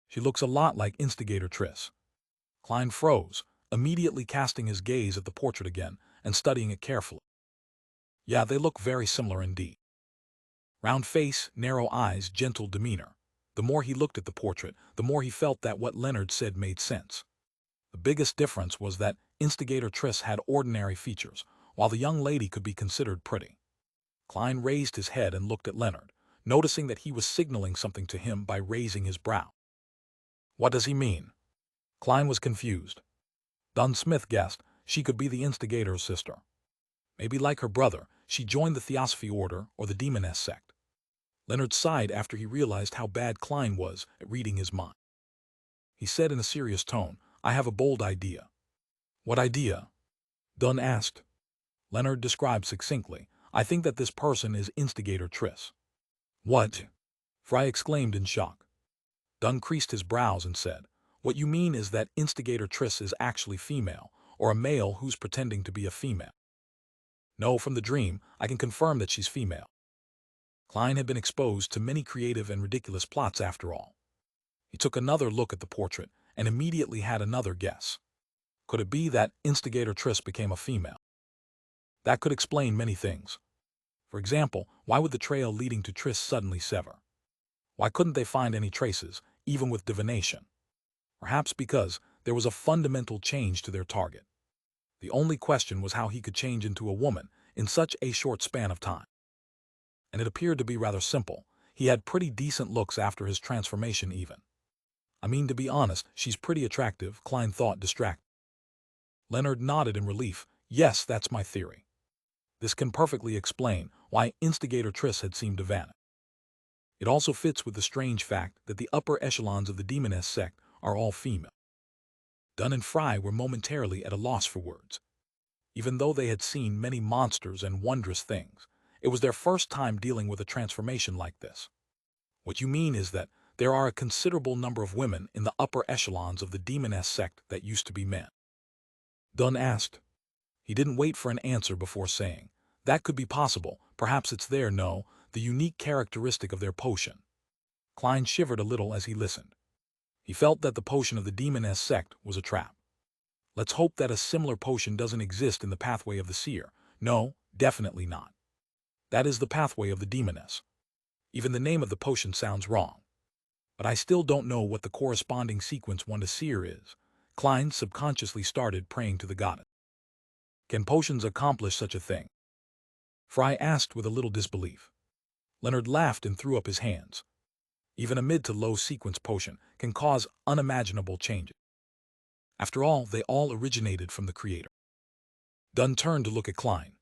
S1: She looks a lot like instigator Triss." Klein froze, immediately casting his gaze at the portrait again and studying it carefully. "Yeah, they look very similar indeed. Round face, narrow eyes, gentle demeanor." The more he looked at the portrait, the more he felt that what Leonard said made sense. The biggest difference was that instigator Triss had ordinary features, while the young lady could be considered pretty. Klein raised his head and looked at Leonard, noticing that he was signaling something to him by raising his brow. "What does he mean?" Klein was confused. Dunn Smith guessed she could be the instigator's sister. Maybe like her brother, she joined the Theosophy Order or the Demoness sect. Leonard sighed after he realized how bad Klein was at reading his mind. He said in a serious tone, "I have a bold idea." "What idea?" Dunn asked. Leonard described succinctly, "I think that this person is instigator Triss." "What?" Fry exclaimed in shock. Dunn creased his brows and said, "What you mean is that instigator Triss is actually female, or a male who's pretending to be a female." "No, from the dream, I can confirm that she's female." Klein had been exposed to many creative and ridiculous plots after all. He took another look at the portrait and immediately had another guess. Could it be that instigator Triss became a female? That could explain many things. For example, why would the trail leading to Triss suddenly sever? Why couldn't they find any traces, even with divination? Perhaps because there was a fundamental change to their target. The only question was how he could change into a woman in such a short span of time. And it appeared to be rather simple. He had pretty decent looks after his transformation even. I mean, to be honest, she's pretty attractive, Klein thought, distracted. Leonard nodded in relief. "Yes, that's my theory. This can perfectly explain why instigator Triss had seemed to vanish. It also fits with the strange fact that the upper echelons of the Demoness sect are all female." Dunn and Fry were momentarily at a loss for words. Even though they had seen many monsters and wondrous things, it was their first time dealing with a transformation like this. "What you mean is that there are a considerable number of women in the upper echelons of the Demoness sect that used to be men?" Dunn asked. He didn't wait for an answer before saying, "That could be possible. Perhaps it's the unique characteristic of their potion." Klein shivered a little as he listened. He felt that the potion of the Demoness sect was a trap. Let's hope that a similar potion doesn't exist in the pathway of the seer. No, definitely not. That is the pathway of the demoness. Even the name of the potion sounds wrong. But I still don't know what the corresponding sequence one to seer is. Klein subconsciously started praying to the goddess. Can potions accomplish such a thing? Fry asked with a little disbelief. Leonard laughed and threw up his hands. Even a mid to low sequence potion can cause unimaginable changes. After all, they all originated from the creator. Dunn turned to look at Klein.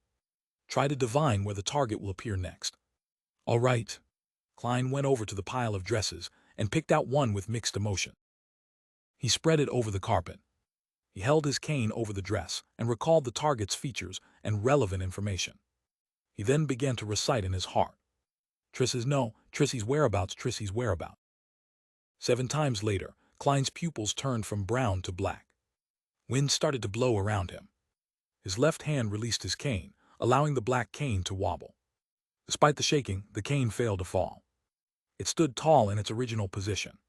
S1: Try to divine where the target will appear next. All right. Klein went over to the pile of dresses and picked out one with mixed emotion. He spread it over the carpet. He held his cane over the dress and recalled the target's features and relevant information. He then began to recite in his heart. Trissy's whereabouts, Trissy's whereabouts. 7 times later, Klein's pupils turned from brown to black. Wind started to blow around him. His left hand released his cane, allowing the black cane to wobble. Despite the shaking, the cane failed to fall. It stood tall in its original position.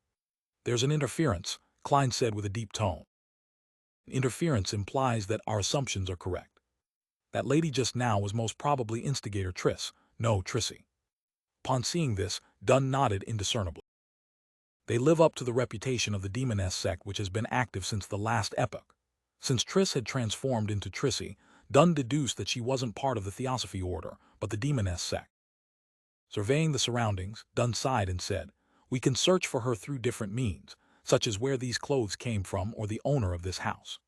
S1: There's an interference, Klein said with a deep tone. Interference implies that our assumptions are correct. That lady just now was most probably instigator Trissy. Upon seeing this, Dunn nodded indiscernibly. They live up to the reputation of the demoness sect which has been active since the last epoch. Since Triss had transformed into Trissy, Dunn deduced that she wasn't part of the Theosophy order, but the demoness sect. Surveying the surroundings, Dunn sighed and said, "We can search for her through different means, such as where these clothes came from or the owner of this house.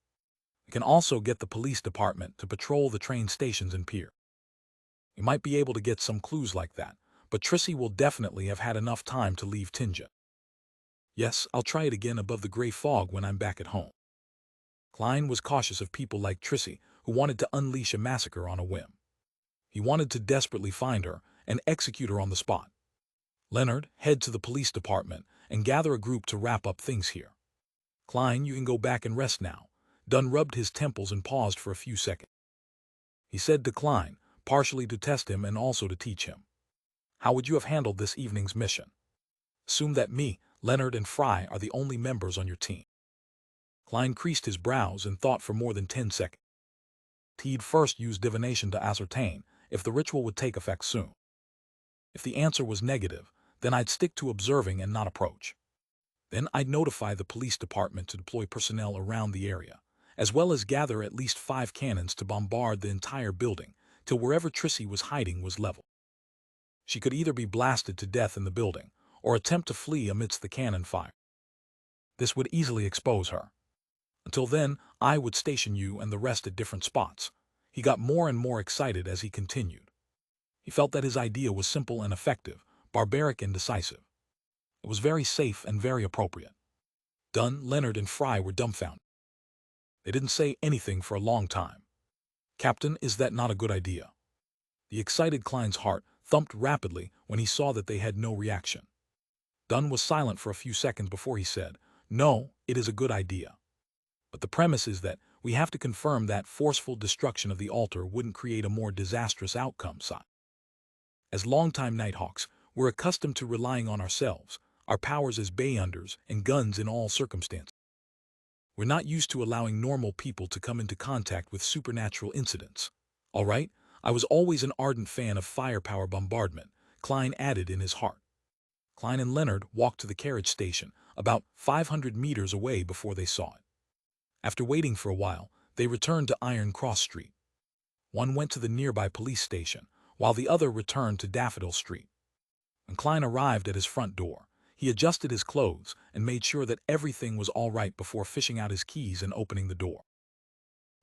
S1: We can also get the police department to patrol the train stations and pier. We might be able to get some clues like that, but Trissy will definitely have had enough time to leave Tinja. Yes, I'll try it again above the gray fog when I'm back at home." Klein was cautious of people like Trissy who wanted to unleash a massacre on a whim. He wanted to desperately find her and execute her on the spot. Leonard, head to the police department and gather a group to wrap up things here. Klein, you can go back and rest now. Dunn rubbed his temples and paused for a few seconds. He said to Klein, partially to test him and also to teach him. How would you have handled this evening's mission? Assume that me, Leonard, and Fry are the only members on your team. Klein creased his brows and thought for more than 10 seconds. He'd first use divination to ascertain if the ritual would take effect soon. If the answer was negative, then I'd stick to observing and not approach. Then I'd notify the police department to deploy personnel around the area, as well as gather at least 5 cannons to bombard the entire building till wherever Trissy was hiding was leveled. She could either be blasted to death in the building or attempt to flee amidst the cannon fire. This would easily expose her. Until then, I would station you and the rest at different spots. He got more and more excited as he continued. He felt that his idea was simple and effective, barbaric and decisive. It was very safe and very appropriate. Dunn, Leonard, and Fry were dumbfounded. They didn't say anything for a long time. Captain, is that not a good idea? The excited Klein's heart thumped rapidly when he saw that they had no reaction. Dunn was silent for a few seconds before he said, "No, it is a good idea. But the premise is that we have to confirm that forceful destruction of the altar wouldn't create a more disastrous outcome, Si. As longtime Nighthawks, we're accustomed to relying on ourselves, our powers as Bayunders, and guns in all circumstances. We're not used to allowing normal people to come into contact with supernatural incidents. All right, I was always an ardent fan of firepower bombardment," Klein added in his heart. Klein and Leonard walked to the carriage station, about 500 meters away before they saw it. After waiting for a while, they returned to Iron Cross Street. One went to the nearby police station, while the other returned to Daffodil Street. When Klein arrived at his front door, he adjusted his clothes and made sure that everything was all right before fishing out his keys and opening the door.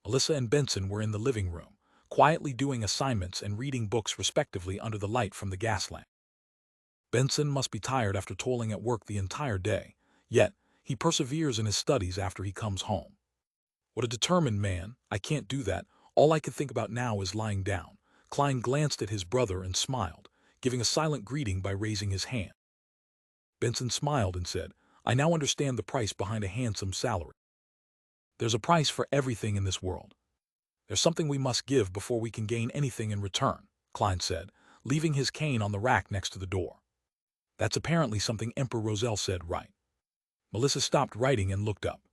S1: Alyssa and Benson were in the living room, quietly doing assignments and reading books respectively under the light from the gas lamp. Benson must be tired after toiling at work the entire day, yet he perseveres in his studies after he comes home. What a determined man. I can't do that. All I can think about now is lying down. Klein glanced at his brother and smiled, giving a silent greeting by raising his hand. Benson smiled and said, "I now understand the price behind a handsome salary. There's a price for everything in this world. There's something we must give before we can gain anything in return," Klein said, leaving his cane on the rack next to the door. That's apparently something Emperor Roselle said, right? Melissa stopped writing and looked up.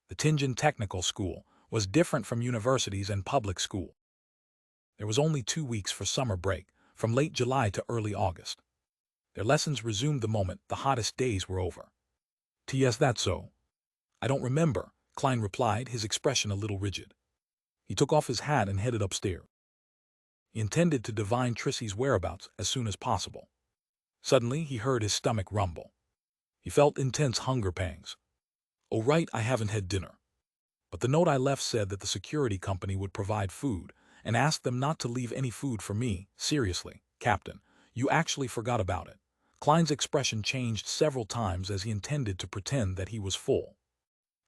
S1: The Tianjin Technical School was different from universities and public school. There was only 2 weeks for summer break, from late July to early August. Their lessons resumed the moment the hottest days were over. "T.S. That so?" "I don't remember," Klein replied, his expression a little rigid. He took off his hat and headed upstairs. He intended to divine Trissy's whereabouts as soon as possible. Suddenly, he heard his stomach rumble. He felt intense hunger pangs. "Oh right, I haven't had dinner. But the note I left said that the security company would provide food, and asked them not to leave any food for me. Seriously, Captain, you actually forgot about it." Klein's expression changed several times as he intended to pretend that he was full.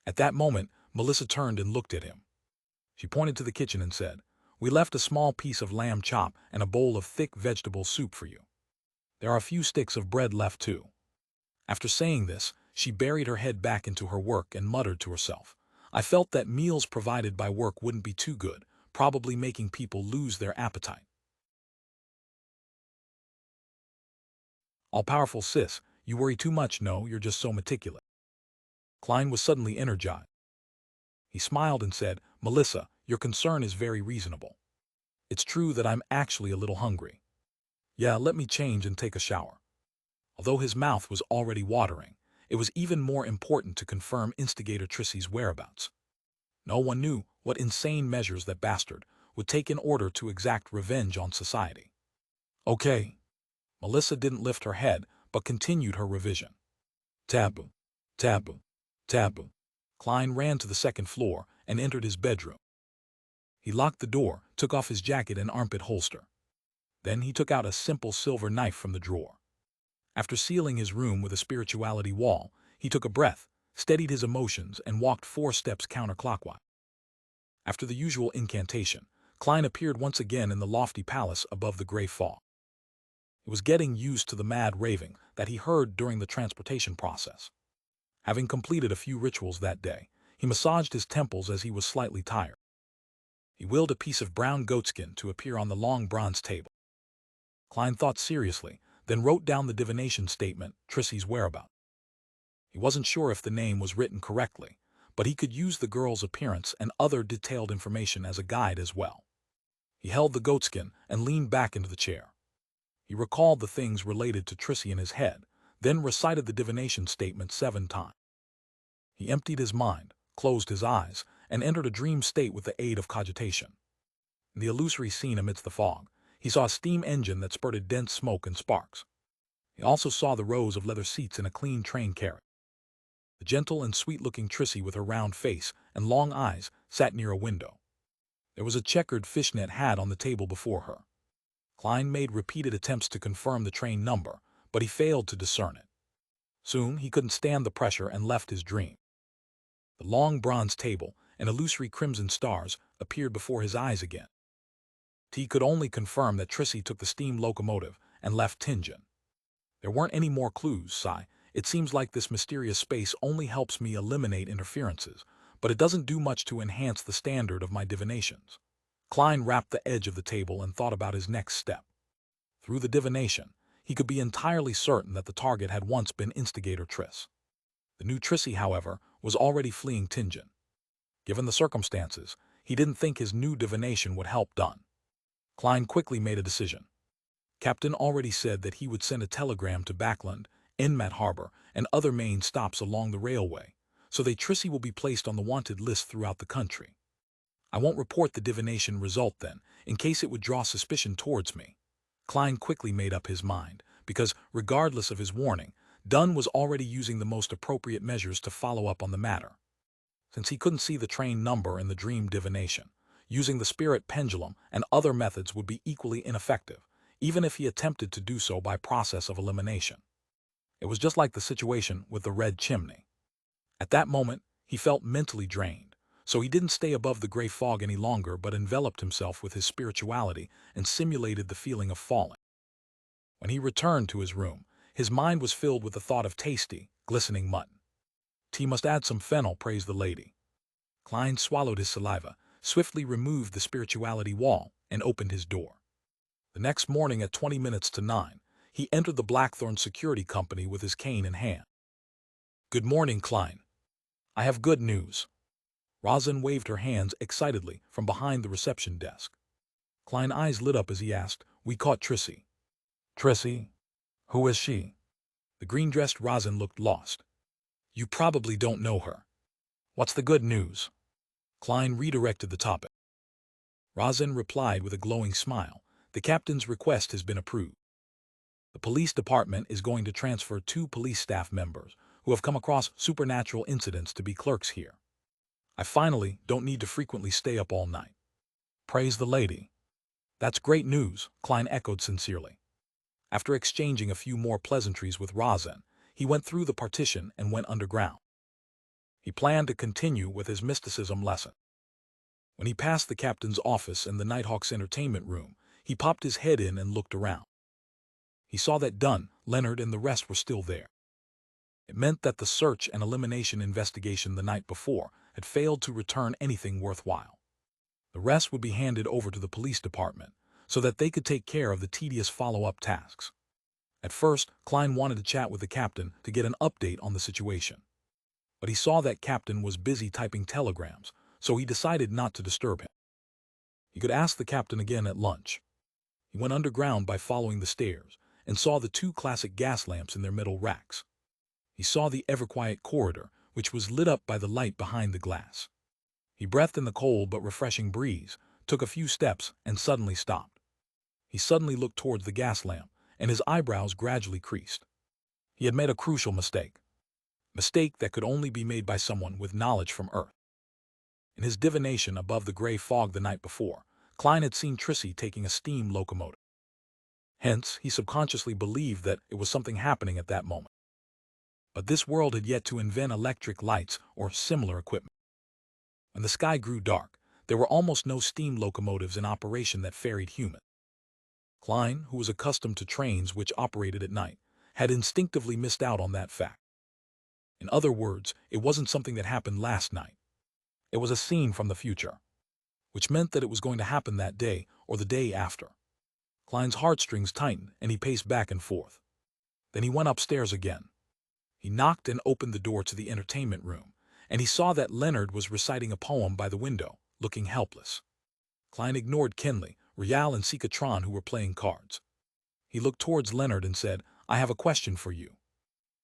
S1: At that moment, Melissa turned and looked at him. She pointed to the kitchen and said, "We left a small piece of lamb chop and a bowl of thick vegetable soup for you. There are a few sticks of bread left too." After saying this, she buried her head back into her work and muttered to herself, "I felt that meals provided by work wouldn't be too good, probably making people lose their appetite." "All-powerful sis, you worry too much. No, you're just so meticulous." Klein was suddenly energized. He smiled and said, "Melissa, your concern is very reasonable. It's true that I'm actually a little hungry. Yeah, let me change and take a shower." Although his mouth was already watering, it was even more important to confirm instigator Trissy's whereabouts. No one knew what insane measures that bastard would take in order to exact revenge on society. "Okay." Melissa didn't lift her head, but continued her revision. "Taboo, taboo, taboo." Klein ran to the second floor and entered his bedroom. He locked the door, took off his jacket and armpit holster. Then he took out a simple silver knife from the drawer. After sealing his room with a spirituality wall, he took a breath, steadied his emotions, and walked 4 steps counterclockwise. After the usual incantation, Klein appeared once again in the lofty palace above the gray fog. He was getting used to the mad raving that he heard during the transportation process. Having completed a few rituals that day, he massaged his temples as he was slightly tired. He willed a piece of brown goatskin to appear on the long bronze table. Klein thought seriously, then wrote down the divination statement, Trissy's whereabouts. He wasn't sure if the name was written correctly, but he could use the girl's appearance and other detailed information as a guide as well. He held the goatskin and leaned back into the chair. He recalled the things related to Trissy in his head, then recited the divination statement 7 times. He emptied his mind, closed his eyes, and entered a dream state with the aid of cogitation. In the illusory scene amidst the fog, he saw a steam engine that spurted dense smoke and sparks. He also saw the rows of leather seats in a clean train carriage. The gentle and sweet-looking Trissy with her round face and long eyes sat near a window. There was a checkered fishnet hat on the table before her. Klein made repeated attempts to confirm the train number, but he failed to discern it. Soon he couldn't stand the pressure and left his dream. The long bronze table and illusory crimson stars appeared before his eyes again. He could only confirm that Trissy took the steam locomotive and left Tianjin. There weren't any more clues, sigh. It seems like this mysterious space only helps me eliminate interferences, but it doesn't do much to enhance the standard of my divinations. Klein wrapped the edge of the table and thought about his next step. Through the divination, he could be entirely certain that the target had once been instigator Triss. The new Trissy, however, was already fleeing Tianjin. Given the circumstances, he didn't think his new divination would help Dunn. Klein quickly made a decision. Captain already said that he would send a telegram to Backland, Enmat Harbor, and other main stops along the railway, so that Trissy will be placed on the wanted list throughout the country. I won't report the divination result then, in case it would draw suspicion towards me. Klein quickly made up his mind, because, regardless of his warning, Dunn was already using the most appropriate measures to follow up on the matter. Since he couldn't see the train number in the dream divination, using the spirit pendulum and other methods would be equally ineffective, even if he attempted to do so by process of elimination. It was just like the situation with the red chimney. At that moment, he felt mentally drained, so he didn't stay above the gray fog any longer but enveloped himself with his spirituality and simulated the feeling of falling. When he returned to his room, his mind was filled with the thought of tasty, glistening mutton. "Tea must add some fennel," praised the lady. Klein swallowed his saliva, swiftly removed the spirituality wall, and opened his door. The next morning at 20 minutes to 9, he entered the Blackthorn Security Company with his cane in hand. "Good morning, Klein. I have good news." Rosin waved her hands excitedly from behind the reception desk. Klein's eyes lit up as he asked, "We caught Trissy." "Trissy? Who is she?" The green-dressed Rosin looked lost. "You probably don't know her. What's the good news?" Klein redirected the topic. Rosin replied with a glowing smile, "The captain's request has been approved. The police department is going to transfer 2 police staff members who have come across supernatural incidents to be clerks here. I finally don't need to frequently stay up all night." "Praise the lady." "That's great news," Klein echoed sincerely. After exchanging a few more pleasantries with Rosin, he went through the partition and went underground. He planned to continue with his mysticism lesson. When he passed the captain's office and the Nighthawk's entertainment room, he popped his head in and looked around. He saw that Dunn, Leonard, and the rest were still there. It meant that the search and elimination investigation the night before had failed to return anything worthwhile. The rest would be handed over to the police department so that they could take care of the tedious follow-up tasks. At first, Klein wanted to chat with the captain to get an update on the situation. But he saw that captain was busy typing telegrams, so he decided not to disturb him. He could ask the captain again at lunch. He went underground by following the stairs and saw the 2 classic gas lamps in their metal racks. He saw the ever-quiet corridor, which was lit up by the light behind the glass. He breathed in the cold but refreshing breeze, took a few steps, and suddenly stopped. He suddenly looked towards the gas lamp, and his eyebrows gradually creased. He had made a crucial mistake. Mistake that could only be made by someone with knowledge from Earth. In his divination above the gray fog the night before, Klein had seen Trissy taking a steam locomotive. Hence, he subconsciously believed that it was something happening at that moment. But this world had yet to invent electric lights or similar equipment. When the sky grew dark, there were almost no steam locomotives in operation that ferried humans. Klein, who was accustomed to trains which operated at night, had instinctively missed out on that fact. In other words, it wasn't something that happened last night. It was a scene from the future, which meant that it was going to happen that day or the day after. Klein's heartstrings tightened and he paced back and forth. Then he went upstairs again. He knocked and opened the door to the entertainment room, and he saw that Leonard was reciting a poem by the window, looking helpless. Klein ignored Kinley, Rial, and Sikatron, who were playing cards. He looked towards Leonard and said, "I have a question for you.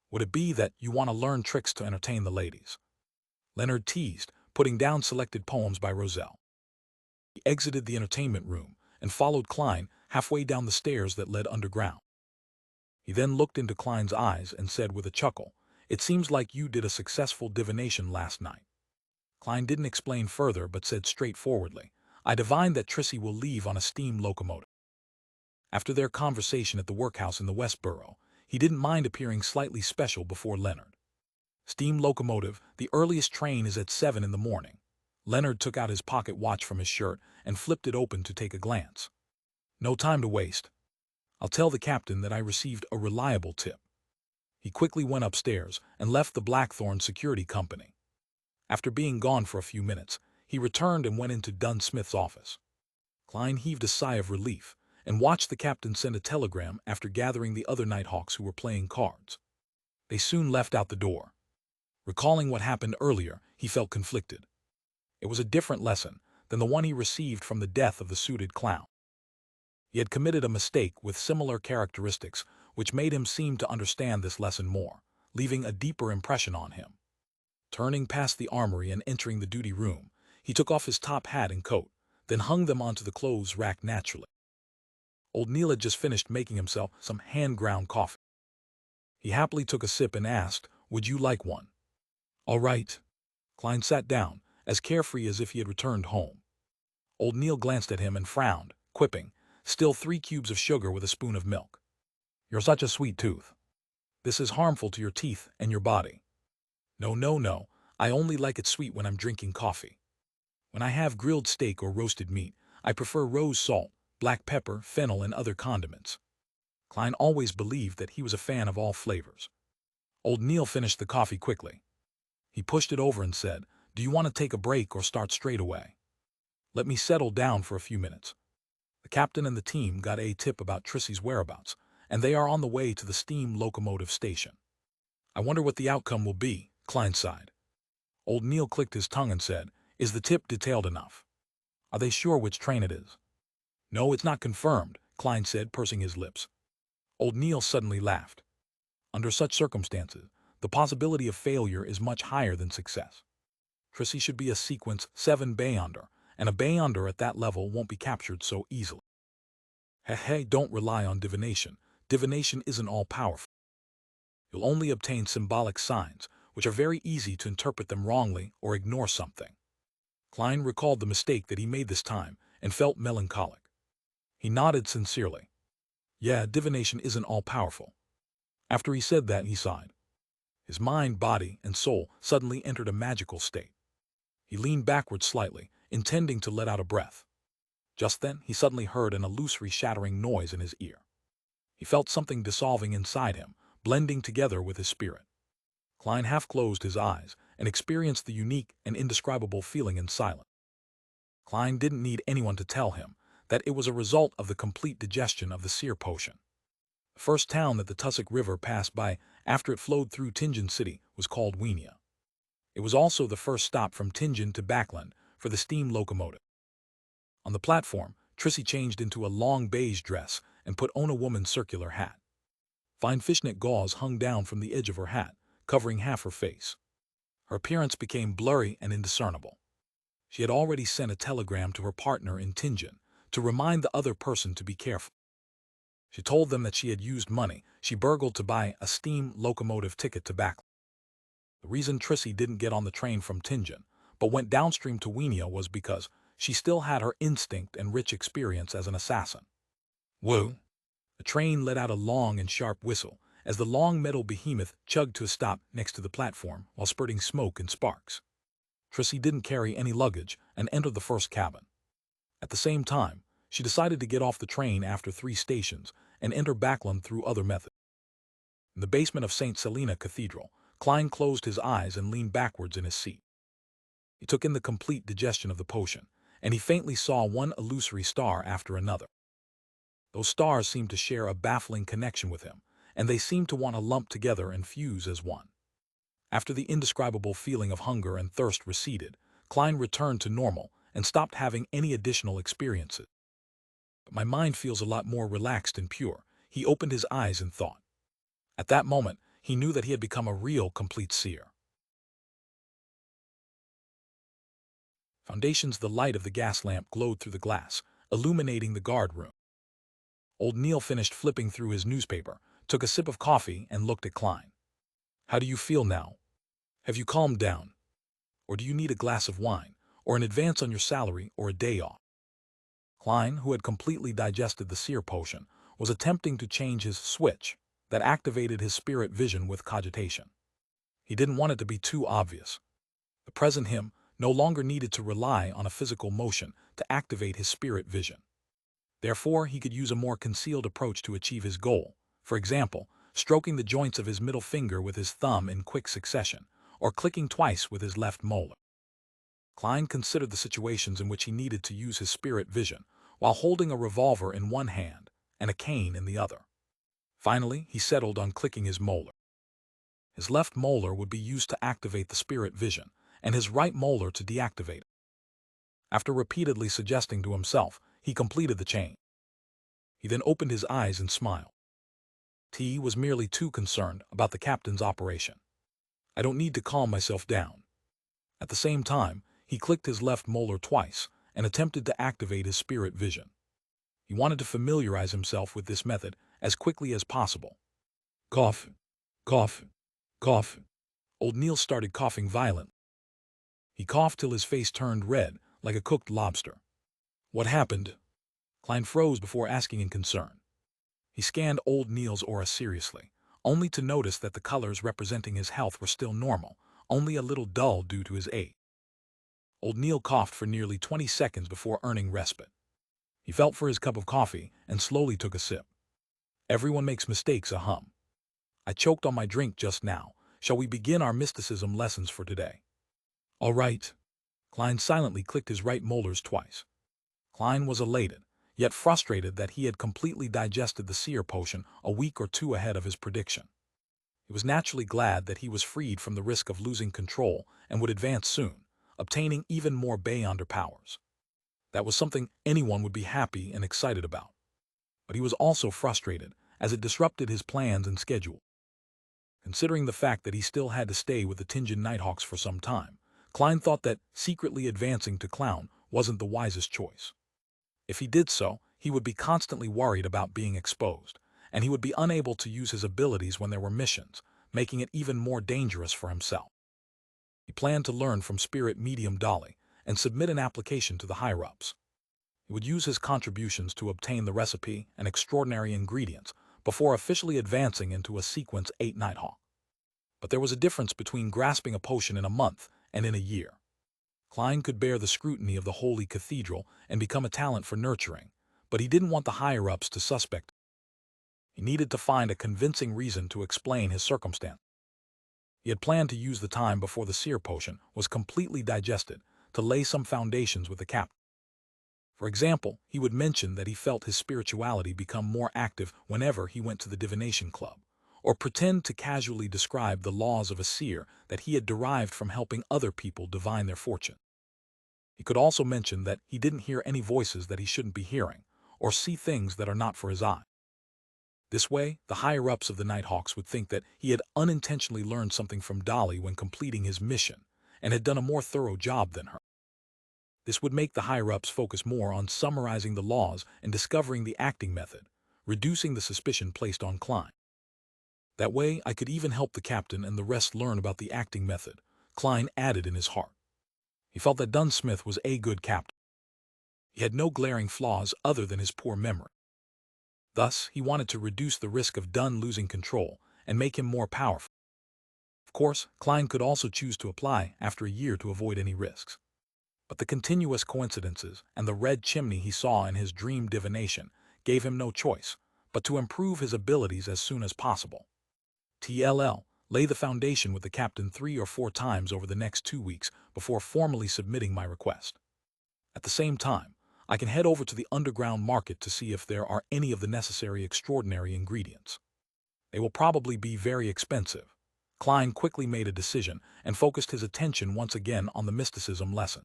S1: Would it be that you want to learn tricks to entertain the ladies?" Leonard teased, putting down selected poems by Roselle. He exited the entertainment room and followed Klein halfway down the stairs that led underground. He then looked into Klein's eyes and said with a chuckle, "It seems like you did a successful divination last night." Klein didn't explain further but said straightforwardly, "I divined that Trissy will leave on a steam locomotive." After their conversation at the workhouse in the West Borough, he didn't mind appearing slightly special before Leonard. "Steam locomotive, the earliest train is at 7 in the morning." Leonard took out his pocket watch from his shirt and flipped it open to take a glance. "No time to waste. I'll tell the captain that I received a reliable tip." He quickly went upstairs and left the Blackthorn Security Company. After being gone for a few minutes, he returned and went into Dunn Smith's office. Klein heaved a sigh of relief and watched the captain send a telegram after gathering the other Nighthawks who were playing cards. They soon left out the door. Recalling what happened earlier, he felt conflicted. It was a different lesson than the one he received from the death of the suited clown. He had committed a mistake with similar characteristics which made him seem to understand this lesson more, leaving a deeper impression on him. Turning past the armory and entering the duty room, he took off his top hat and coat, then hung them onto the clothes rack naturally. Old Neil had just finished making himself some hand-ground coffee. He happily took a sip and asked, "Would you like one?" "All right." Klein sat down, as carefree as if he had returned home. Old Neil glanced at him and frowned, quipping, "Still 3 cubes of sugar with a spoon of milk. You're such a sweet tooth. This is harmful to your teeth and your body." "No, no, no. I only like it sweet when I'm drinking coffee. When I have grilled steak or roasted meat, I prefer rose salt, black pepper, fennel, and other condiments." Klein always believed that he was a fan of all flavors. Old Neil finished the coffee quickly. He pushed it over and said, "Do you want to take a break or start straight away?" "Let me settle down for a few minutes." The captain and the team got a tip about Trissy's whereabouts, and they are on the way to the steam locomotive station. "I wonder what the outcome will be," Klein sighed. Old Neil clicked his tongue and said, Is the tip detailed enough? Are they sure which train it is? No, it's not confirmed, Klein said, pursing his lips. Old Neil suddenly laughed. Under such circumstances, the possibility of failure is much higher than success. Trissy should be a sequence 7 Bayonder, and a Bayonder at that level won't be captured so easily. Hey, don't rely on divination. Divination isn't all-powerful. You'll only obtain symbolic signs, which are very easy to interpret them wrongly or ignore something. Klein recalled the mistake that he made this time and felt melancholic. He nodded sincerely. Yeah, divination isn't all-powerful. After he said that, he sighed. His mind, body, and soul suddenly entered a magical state. He leaned backward slightly, intending to let out a breath. Just then, he suddenly heard an illusory shattering noise in his ear. He felt something dissolving inside him, blending together with his spirit. Klein half closed his eyes and experienced the unique and indescribable feeling in silence. Klein didn't need anyone to tell him that it was a result of the complete digestion of the seer potion. The first town that the Tussock River passed by after it flowed through Tingen City was called Weenia. It was also the first stop from Tingen to Backland for the steam locomotive. On the platform, Trissy changed into a long beige dress and put on a woman's circular hat. Fine fishnet gauze hung down from the edge of her hat, covering half her face. Her appearance became blurry and indiscernible. She had already sent a telegram to her partner in Tingen to remind the other person to be careful. She told them that she had used money she burgled to buy a steam locomotive ticket to Backland. The reason Trissy didn't get on the train from Tingen, but went downstream to Weenia was because she still had her instinct and rich experience as an assassin. Whoa! The train let out a long and sharp whistle as the long metal behemoth chugged to a stop next to the platform while spurting smoke and sparks. Trissy didn't carry any luggage and entered the first cabin. At the same time, she decided to get off the train after 3 stations and enter Backland through other methods. In the basement of St. Selina Cathedral, Klein closed his eyes and leaned backwards in his seat. He took in the complete digestion of the potion, and he faintly saw one illusory star after another. Those stars seemed to share a baffling connection with him, and they seemed to want to lump together and fuse as one. After the indescribable feeling of hunger and thirst receded, Klein returned to normal and stopped having any additional experiences. But my mind feels a lot more relaxed and pure. He opened his eyes in thought. At that moment, he knew that he had become a real complete seer. Foundations. The light of the gas lamp glowed through the glass, illuminating the guard room. Old Neil finished flipping through his newspaper, took a sip of coffee, and looked at Klein. How do you feel now? Have you calmed down? Or do you need a glass of wine, or an advance on your salary, or a day off? Klein, who had completely digested the seer potion, was attempting to change his switch that activated his spirit vision with cogitation. He didn't want it to be too obvious. The present him no longer needed to rely on a physical motion to activate his spirit vision. Therefore, he could use a more concealed approach to achieve his goal, for example, stroking the joints of his middle finger with his thumb in quick succession, or clicking twice with his left molar. Klein considered the situations in which he needed to use his spirit vision, while holding a revolver in one hand and a cane in the other. Finally, he settled on clicking his molar. His left molar would be used to activate the spirit vision, and his right molar to deactivate it. After repeatedly suggesting to himself, he completed the chain. He then opened his eyes and smiled. T was merely too concerned about the captain's operation. I don't need to calm myself down. At the same time, he clicked his left molar twice and attempted to activate his spirit vision. He wanted to familiarize himself with this method as quickly as possible. Cough, cough, cough. Old Neil started coughing violently. He coughed till his face turned red, like a cooked lobster. What happened? Klein froze before asking in concern. He scanned Old Neil's aura seriously, only to notice that the colors representing his health were still normal, only a little dull due to his age. Old Neil coughed for nearly 20 seconds before earning respite. He felt for his cup of coffee and slowly took a sip. Everyone makes mistakes, a hum. I choked on my drink just now. Shall we begin our mysticism lessons for today? All right. Klein silently clicked his right molars twice. Klein was elated, yet frustrated that he had completely digested the seer potion a week or 2 ahead of his prediction. He was naturally glad that he was freed from the risk of losing control and would advance soon, obtaining even more Beyonder powers. That was something anyone would be happy and excited about. But he was also frustrated, as it disrupted his plans and schedule. Considering the fact that he still had to stay with the Tinjin Nighthawks for some time, Klein thought that secretly advancing to clown wasn't the wisest choice. If he did so, he would be constantly worried about being exposed, and he would be unable to use his abilities when there were missions, making it even more dangerous for himself. He planned to learn from spirit medium Dolly and submit an application to the higher-ups. He would use his contributions to obtain the recipe and extraordinary ingredients before officially advancing into a Sequence 8 Nighthawk. But there was a difference between grasping a potion in a month and in a year. Klein could bear the scrutiny of the Holy Cathedral and become a talent for nurturing, but he didn't want the higher-ups to suspect. He needed to find a convincing reason to explain his circumstance. He had planned to use the time before the seer potion was completely digested to lay some foundations with the captain. For example, he would mention that he felt his spirituality become more active whenever he went to the divination club, or pretend to casually describe the laws of a seer that he had derived from helping other people divine their fortune. He could also mention that he didn't hear any voices that he shouldn't be hearing, or see things that are not for his eye. This way, the higher-ups of the Nighthawks would think that he had unintentionally learned something from Dolly when completing his mission, and had done a more thorough job than her. This would make the higher-ups focus more on summarizing the laws and discovering the acting method, reducing the suspicion placed on Klein. That way, I could even help the captain and the rest learn about the acting method, Klein added in his heart. He felt that Dunsmith was a good captain. He had no glaring flaws other than his poor memory. Thus, he wanted to reduce the risk of Dunn losing control and make him more powerful. Of course, Klein could also choose to apply after a year to avoid any risks. But the continuous coincidences and the red chimney he saw in his dream divination gave him no choice but to improve his abilities as soon as possible. TLL, lay the foundation with the captain 3 or 4 times over the next 2 weeks before formally submitting my request. At the same time, I can head over to the underground market to see if there are any of the necessary extraordinary ingredients. They will probably be very expensive. Klein quickly made a decision and focused his attention once again on the mysticism lesson.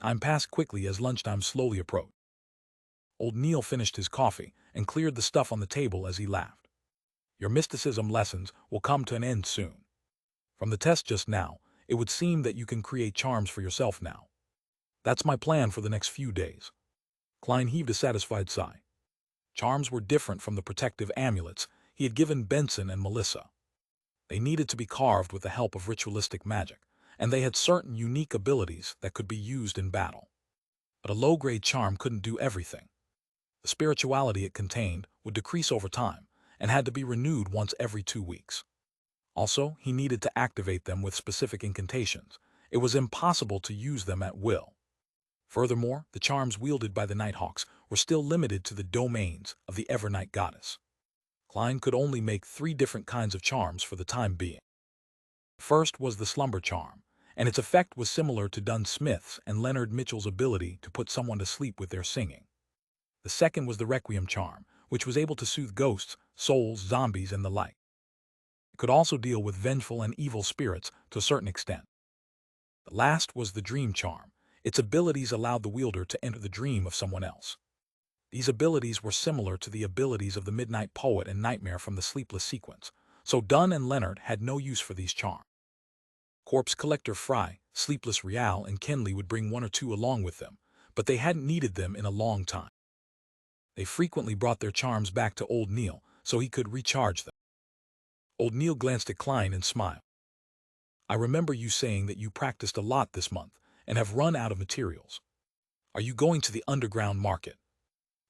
S1: Time passed quickly as lunchtime slowly approached. Old Neil finished his coffee and cleared the stuff on the table as he laughed. Your mysticism lessons will come to an end soon. From the test just now, it would seem that you can create charms for yourself now. That's my plan for the next few days. Klein heaved a satisfied sigh. Charms were different from the protective amulets he had given Benson and Melissa. They needed to be carved with the help of ritualistic magic, and they had certain unique abilities that could be used in battle. But a low-grade charm couldn't do everything. The spirituality it contained would decrease over time and had to be renewed once every 2 weeks. Also, he needed to activate them with specific incantations. It was impossible to use them at will. Furthermore, the charms wielded by the Nighthawks were still limited to the domains of the Evernight goddess. Klein could only make 3 different kinds of charms for the time being. First was the slumber charm, and its effect was similar to Dunn Smith's and Leonard Mitchell's ability to put someone to sleep with their singing. The second was the requiem charm, which was able to soothe ghosts, souls, zombies, and the like. It could also deal with vengeful and evil spirits to a certain extent. The last was the dream charm. Its abilities allowed the wielder to enter the dream of someone else. These abilities were similar to the abilities of the Midnight Poet and Nightmare from the Sleepless sequence, so Dunn and Leonard had no use for these charms. Corpse Collector Fry, Sleepless Rial, and Kenley would bring 1 or 2 along with them, but they hadn't needed them in a long time. They frequently brought their charms back to Old Neil so he could recharge them. Old Neil glanced at Klein and smiled. I remember you saying that you practiced a lot this month and have run out of materials. Are you going to the underground market?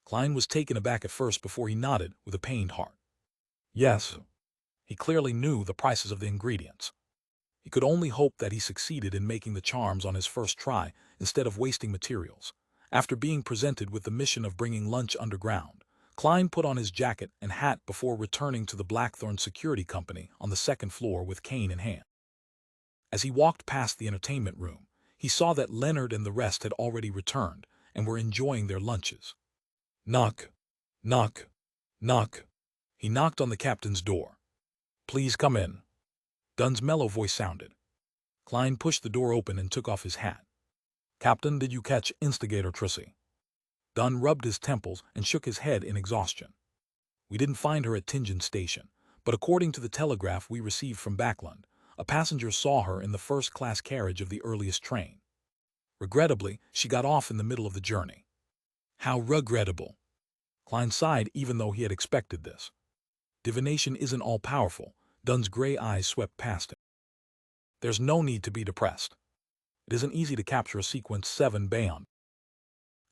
S1: Klein was taken aback at first before he nodded with a pained heart. Yes. He clearly knew the prices of the ingredients. He could only hope that he succeeded in making the charms on his first try instead of wasting materials. After being presented with the mission of bringing lunch underground, Klein put on his jacket and hat before returning to the Blackthorn Security Company on the 2nd floor with cane in hand. As he walked past the entertainment room, he saw that Leonard and the rest had already returned and were enjoying their lunches. Knock, knock, knock. He knocked on the captain's door. Please come in. Dunn's mellow voice sounded. Klein pushed the door open and took off his hat. "Captain, did you catch Instigator Trissy?" Dunn rubbed his temples and shook his head in exhaustion. "We didn't find her at Tingen Station, but according to the telegraph we received from Backlund, a passenger saw her in the first-class carriage of the earliest train. Regrettably, she got off in the middle of the journey." "How regrettable." Klein sighed even though he had expected this. Divination isn't all-powerful. Dunn's gray eyes swept past him. "There's no need to be depressed. It isn't easy to capture a Sequence 7 Bayon.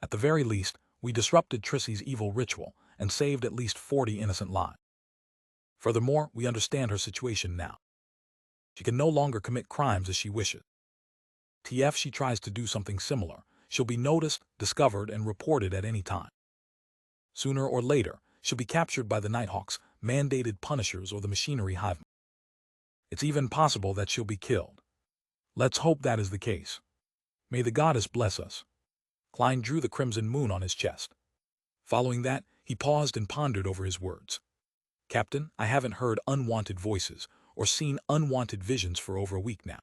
S1: At the very least, we disrupted Trissy's evil ritual and saved at least 40 innocent lives. Furthermore, we understand her situation now. She can no longer commit crimes as she wishes. If she tries to do something similar, she'll be noticed, discovered, and reported at any time. Sooner or later, she'll be captured by the Nighthawks, mandated punishers, or the machinery hive. It's even possible that she'll be killed. Let's hope that is the case. May the goddess bless us." Klein drew the crimson moon on his chest. Following that, he paused and pondered over his words. "Captain, I haven't heard unwanted voices or seen unwanted visions for over a week now.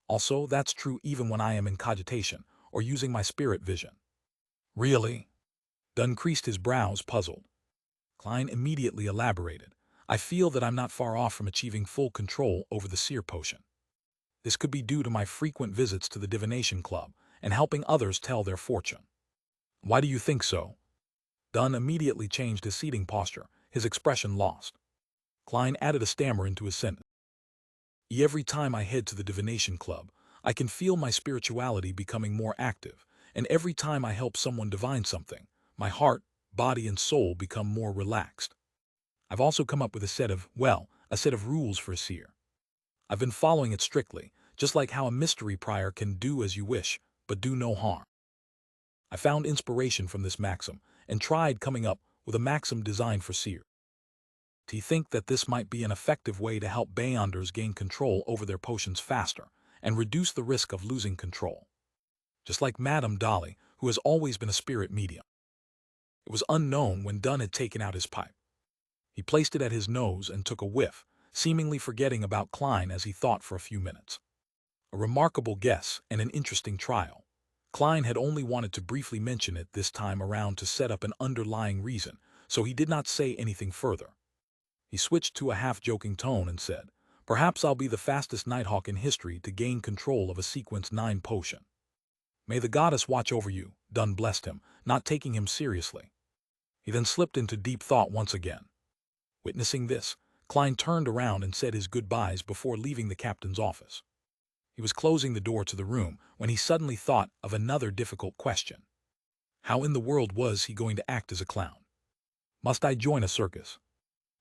S1: Also, that's true even when I am in cogitation or using my spirit vision." "Really?" Dunn creased his brows, puzzled. Klein immediately elaborated. "I feel that I'm not far off from achieving full control over the seer potion. This could be due to my frequent visits to the divination club and helping others tell their fortune." "Why do you think so?" Dunn immediately changed his seating posture, his expression lost. Klein added a stammer into his sentence. "Every time I head to the divination club, I can feel my spirituality becoming more active, and every time I help someone divine something, my heart, body, and soul become more relaxed. I've also come up with a set of rules for a seer. I've been following it strictly, just like how a mystery prior can do as you wish, but do no harm. I found inspiration from this maxim and tried coming up with a maxim designed for seers. Do you think that this might be an effective way to help Beyonders gain control over their potions faster and reduce the risk of losing control? Just like Madame Dolly, who has always been a spirit medium." It was unknown when Dunn had taken out his pipe. He placed it at his nose and took a whiff, seemingly forgetting about Klein as he thought for a few minutes. A remarkable guess and an interesting trial. Klein had only wanted to briefly mention it this time around to set up an underlying reason, so he did not say anything further. He switched to a half-joking tone and said, "Perhaps I'll be the fastest Nighthawk in history to gain control of a Sequence 9 potion." "May the goddess watch over you," Dunn blessed him, not taking him seriously. He then slipped into deep thought once again. Witnessing this, Klein turned around and said his goodbyes before leaving the captain's office. He was closing the door to the room when he suddenly thought of another difficult question. How in the world was he going to act as a clown? Must I join a circus?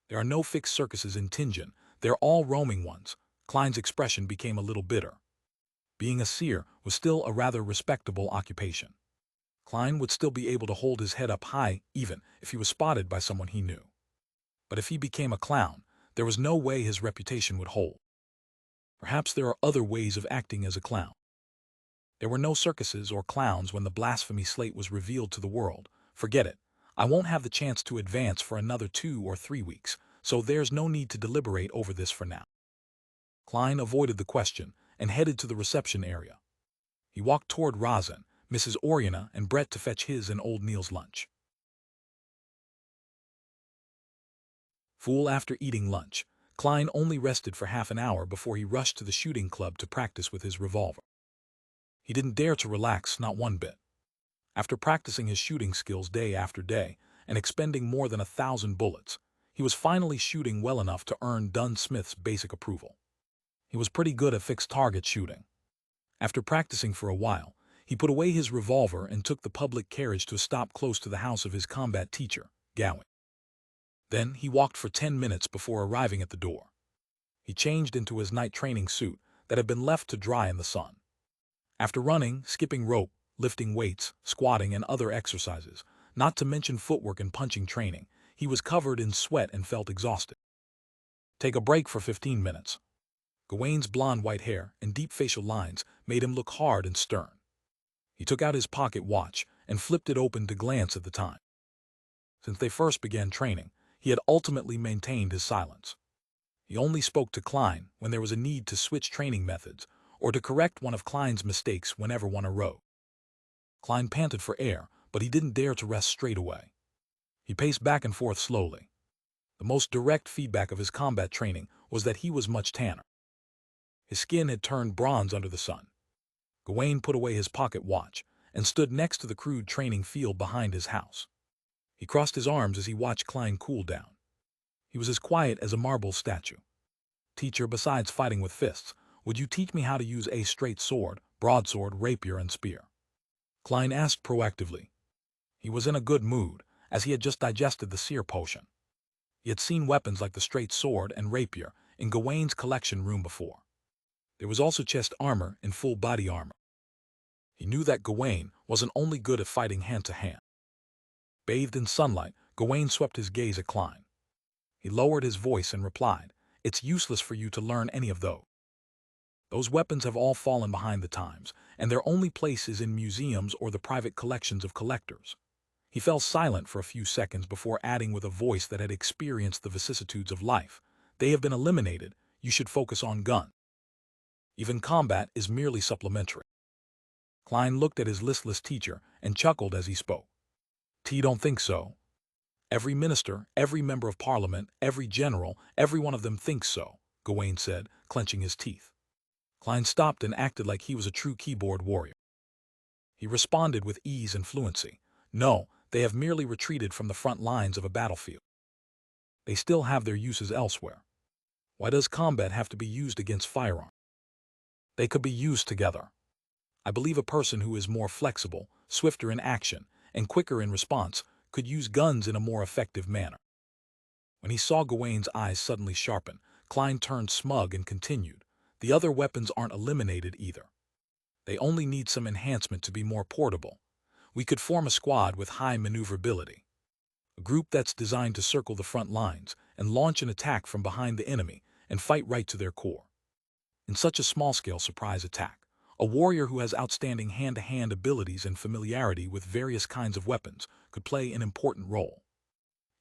S1: There are no fixed circuses in Tingen, they're all roaming ones. Klein's expression became a little bitter. Being a seer was still a rather respectable occupation. Klein would still be able to hold his head up high even if he was spotted by someone he knew. But if he became a clown, there was no way his reputation would hold. Perhaps there are other ways of acting as a clown. There were no circuses or clowns when the blasphemy slate was revealed to the world. Forget it. I won't have the chance to advance for another 2 or 3 weeks, so there's no need to deliberate over this for now. Klein avoided the question and headed to the reception area. He walked toward Rosin, Mrs. Oriana, and Brett to fetch his and old Neil's lunch. Full after eating lunch, Klein only rested for half an hour before he rushed to the shooting club to practice with his revolver. He didn't dare to relax, not one bit. After practicing his shooting skills day after day and expending more than 1,000 bullets, he was finally shooting well enough to earn Dunn Smith's basic approval. He was pretty good at fixed target shooting. After practicing for a while, he put away his revolver and took the public carriage to a stop close to the house of his combat teacher, Gowan. Then he walked for 10 minutes before arriving at the door. He changed into his night training suit that had been left to dry in the sun. After running, skipping rope, lifting weights, squatting, and other exercises, not to mention footwork and punching training, he was covered in sweat and felt exhausted. Take a break for 15 minutes. Gawain's blonde-white hair and deep facial lines made him look hard and stern. He took out his pocket watch and flipped it open to glance at the time. Since they first began training, he had ultimately maintained his silence. He only spoke to Klein when there was a need to switch training methods or to correct one of Klein's mistakes whenever one arose. Klein panted for air, but he didn't dare to rest straight away. He paced back and forth slowly. The most direct feedback of his combat training was that he was much tanner. His skin had turned bronze under the sun. Gawain put away his pocket watch and stood next to the crude training field behind his house. He crossed his arms as he watched Klein cool down. He was as quiet as a marble statue. "Teacher, besides fighting with fists, would you teach me how to use a straight sword, broadsword, rapier, and spear?" Klein asked proactively. He was in a good mood, as he had just digested the seer potion. He had seen weapons like the straight sword and rapier in Gawain's collection room before. There was also chest armor and full body armor. He knew that Gawain wasn't only good at fighting hand-to-hand. Bathed in sunlight, Gawain swept his gaze at Klein. He lowered his voice and replied, "It's useless for you to learn any of those. Those weapons have all fallen behind the times, and their only place is in museums or the private collections of collectors." He fell silent for a few seconds before adding with a voice that had experienced the vicissitudes of life, "They have been eliminated. You should focus on guns. Even combat is merely supplementary." Klein looked at his listless teacher and chuckled as he spoke. Don't think so. Every minister, every member of parliament, every general, every one of them thinks so," Gawain said, clenching his teeth. Klein stopped and acted like he was a true keyboard warrior. He responded with ease and fluency, "No, they have merely retreated from the front lines of a battlefield. They still have their uses elsewhere. Why does combat have to be used against firearms? They could be used together. I believe a person who is more flexible, swifter in action, and quicker in response could use guns in a more effective manner." When he saw Gawain's eyes suddenly sharpen, Klein turned smug and continued, "The other weapons aren't eliminated either. They only need some enhancement to be more portable. We could form a squad with high maneuverability. A group that's designed to circle the front lines and launch an attack from behind the enemy and fight right to their core. In such a small-scale surprise attack, a warrior who has outstanding hand-to-hand abilities and familiarity with various kinds of weapons could play an important role."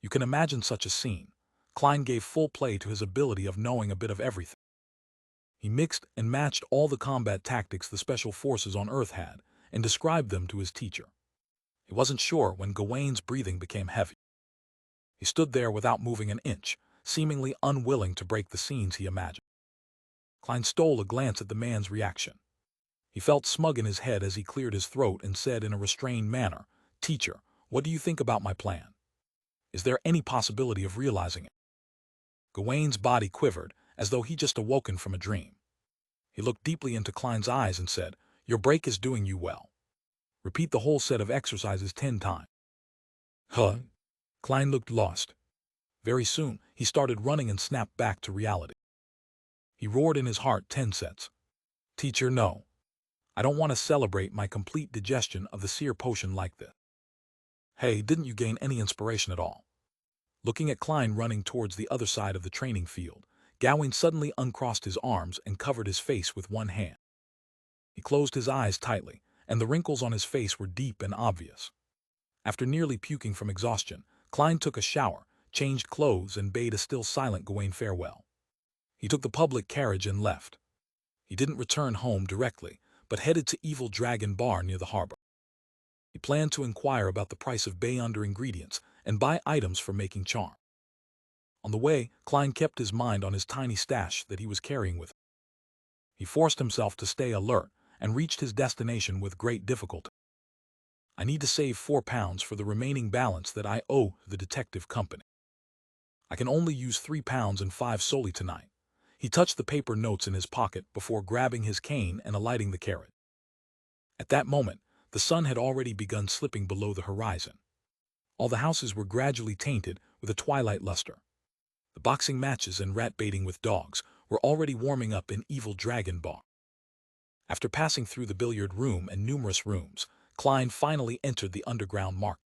S1: You can imagine such a scene. Klein gave full play to his ability of knowing a bit of everything. He mixed and matched all the combat tactics the special forces on Earth had and described them to his teacher. He wasn't sure when Gawain's breathing became heavy. He stood there without moving an inch, seemingly unwilling to break the scenes he imagined. Klein stole a glance at the man's reaction. He felt smug in his head as he cleared his throat and said in a restrained manner, "Teacher, what do you think about my plan? Is there any possibility of realizing it?" Gawain's body quivered, as though he'd just awoken from a dream. He looked deeply into Klein's eyes and said, "Your break is doing you well. Repeat the whole set of exercises 10 times. Huh? Klein looked lost. Very soon, he started running and snapped back to reality. He roared in his heart 10 sets. "Teacher, no. I don't want to celebrate my complete digestion of the seer potion like this." "Hey, didn't you gain any inspiration at all?" Looking at Klein running towards the other side of the training field, Gawain suddenly uncrossed his arms and covered his face with one hand. He closed his eyes tightly, and the wrinkles on his face were deep and obvious. After nearly puking from exhaustion, Klein took a shower, changed clothes, and bade a still silent Gawain farewell. He took the public carriage and left. He didn't return home directly, but headed to Evil Dragon Bar near the harbor. He planned to inquire about the price of Bayunder ingredients and buy items for making charm. On the way, Klein kept his mind on his tiny stash that he was carrying with him. He forced himself to stay alert and reached his destination with great difficulty. "I need to save £4 for the remaining balance that I owe the detective company. I can only use £3.05 solely tonight." He touched the paper notes in his pocket before grabbing his cane and alighting the carriage. At that moment, the sun had already begun slipping below the horizon. All the houses were gradually tainted with a twilight luster. The boxing matches and rat baiting with dogs were already warming up in Evil Dragon Bar. After passing through the billiard room and numerous rooms, Klein finally entered the underground market.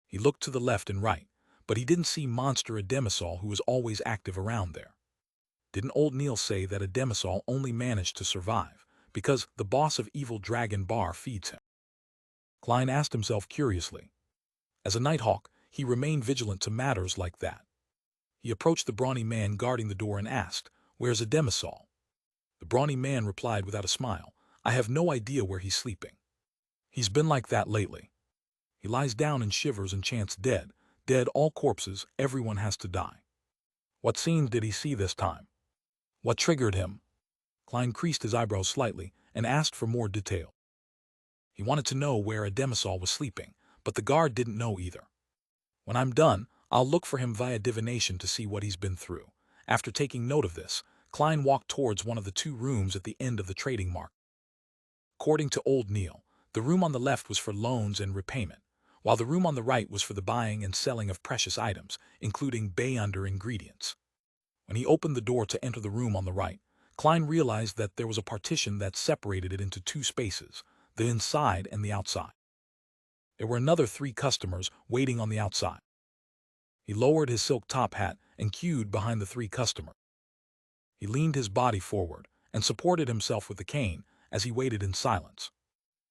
S1: He looked to the left and right, but he didn't see Monster a Demisol who was always active around there. Didn't old Neil say that a Demisol only managed to survive because the boss of Evil Dragon Bar feeds him? Klein asked himself curiously. As a Nighthawk, he remained vigilant to matters like that. He approached the brawny man guarding the door and asked, "Where's a Demisol?" The brawny man replied without a smile, "I have no idea where he's sleeping. He's been like that lately. He lies down and shivers and chants dead, dead, all corpses, everyone has to die." "What scene did he see this time? What triggered him?" Klein creased his eyebrows slightly and asked for more detail. He wanted to know where a demisol was sleeping, but the guard didn't know either. "When I'm done, I'll look for him via divination to see what he's been through." After taking note of this, Klein walked towards one of the two rooms at the end of the trading market. According to old Neil, the room on the left was for loans and repayment, while the room on the right was for the buying and selling of precious items, including Bayunder ingredients. When he opened the door to enter the room on the right, Klein realized that there was a partition that separated it into two spaces, the inside and the outside. There were another 3 customers waiting on the outside. He lowered his silk top hat and queued behind the 3 customers. He leaned his body forward and supported himself with the cane as he waited in silence.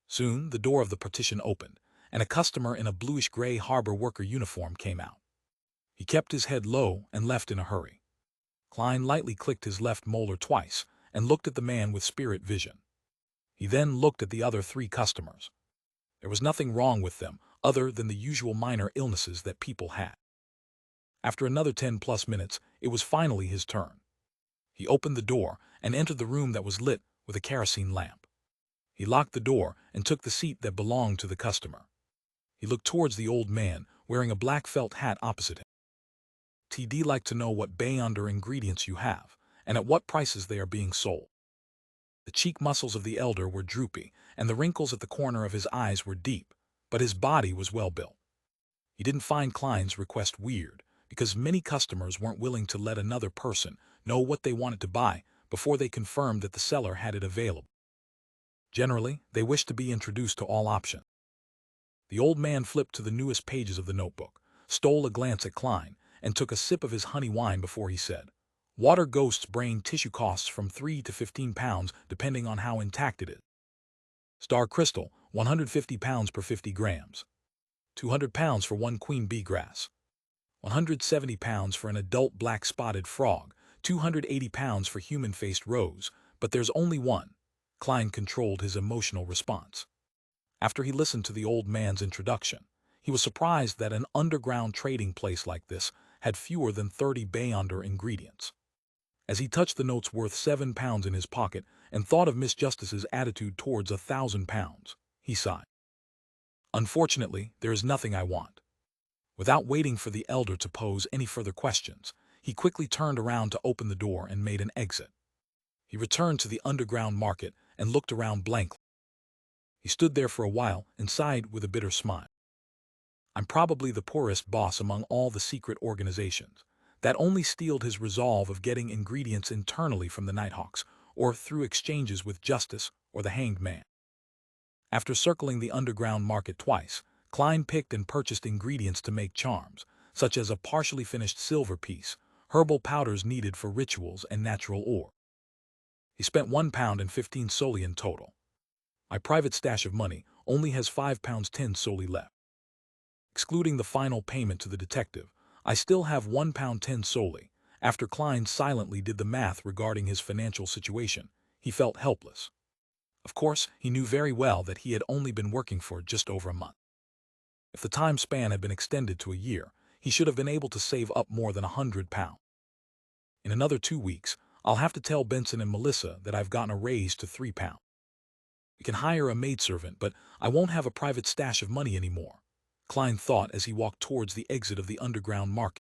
S1: Soon, the door of the partition opened, and a customer in a bluish-gray harbor worker uniform came out. He kept his head low and left in a hurry. Klein lightly clicked his left molar twice and looked at the man with spirit vision. He then looked at the other 3 customers. There was nothing wrong with them other than the usual minor illnesses that people had. After another 10+ minutes, it was finally his turn. He opened the door and entered the room that was lit with a kerosene lamp. He locked the door and took the seat that belonged to the customer. He looked towards the old man, wearing a black felt hat opposite him. "TD like to know what Bayunder ingredients you have, and at what prices they are being sold." The cheek muscles of the elder were droopy, and the wrinkles at the corner of his eyes were deep, but his body was well built. He didn't find Klein's request weird, because many customers weren't willing to let another person know what they wanted to buy before they confirmed that the seller had it available. Generally, they wished to be introduced to all options. The old man flipped to the newest pages of the notebook, stole a glance at Klein, and took a sip of his honey wine before he said, "Water ghost's brain tissue costs from 3 to 15 pounds depending on how intact it is. Star crystal, 150 pounds per 50 grams. 200 pounds for 1 queen bee grass. 170 pounds for an adult black spotted frog. 280 pounds for human-faced rose, but there's only one." Klein controlled his emotional response. After he listened to the old man's introduction, he was surprised that an underground trading place like this had fewer than 30 Bayunder ingredients. As he touched the notes worth 7 pounds in his pocket and thought of Miss Justice's attitude towards 1,000 pounds, he sighed. "Unfortunately, there is nothing I want." Without waiting for the elder to pose any further questions, he quickly turned around to open the door and made an exit. He returned to the underground market and looked around blankly. He stood there for a while and sighed with a bitter smile. "I'm probably the poorest boss among all the secret organizations." That only steeled his resolve of getting ingredients internally from the Nighthawks or through exchanges with Justice or the Hanged Man. After circling the underground market twice, Klein picked and purchased ingredients to make charms, such as a partially finished silver piece, herbal powders needed for rituals, and natural ore. He spent 1 pound and 15 soli in total. My private stash of money only has 5 pounds 10 soli left. Excluding the final payment to the detective, I still have 1 pound 10 soli. After Klein silently did the math regarding his financial situation, he felt helpless. Of course, he knew very well that he had only been working for just over a month. If the time span had been extended to a year, he should have been able to save up more than 100 pounds. In another 2 weeks, I'll have to tell Benson and Melissa that I've gotten a raise to 3 pounds. We can hire a maidservant, but I won't have a private stash of money anymore, Klein thought as he walked towards the exit of the underground market.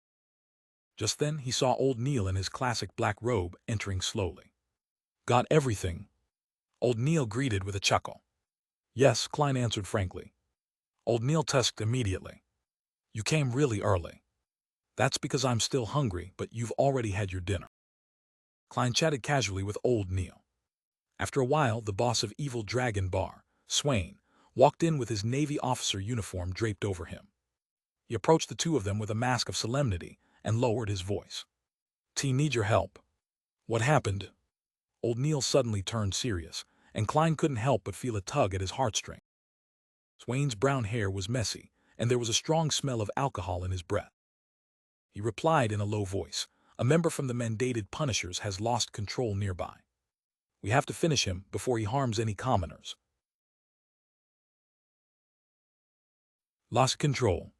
S1: Just then, he saw old Neil in his classic black robe entering slowly. "Got everything?" Old Neil greeted with a chuckle. "Yes," Klein answered frankly. Old Neil tusked immediately. "You came really early." "That's because I'm still hungry, but you've already had your dinner." Klein chatted casually with old Neil. After a while, the boss of Evil Dragon Bar, Swain, walked in with his Navy officer uniform draped over him. He approached the two of them with a mask of solemnity and lowered his voice. "Need your help." "What happened?" Old Neil suddenly turned serious, and Klein couldn't help but feel a tug at his heartstring. Swain's brown hair was messy, and there was a strong smell of alcohol in his breath. He replied in a low voice, "A member from the mandated Punishers has lost control nearby." We have to finish him before he harms any commoners. Lost control.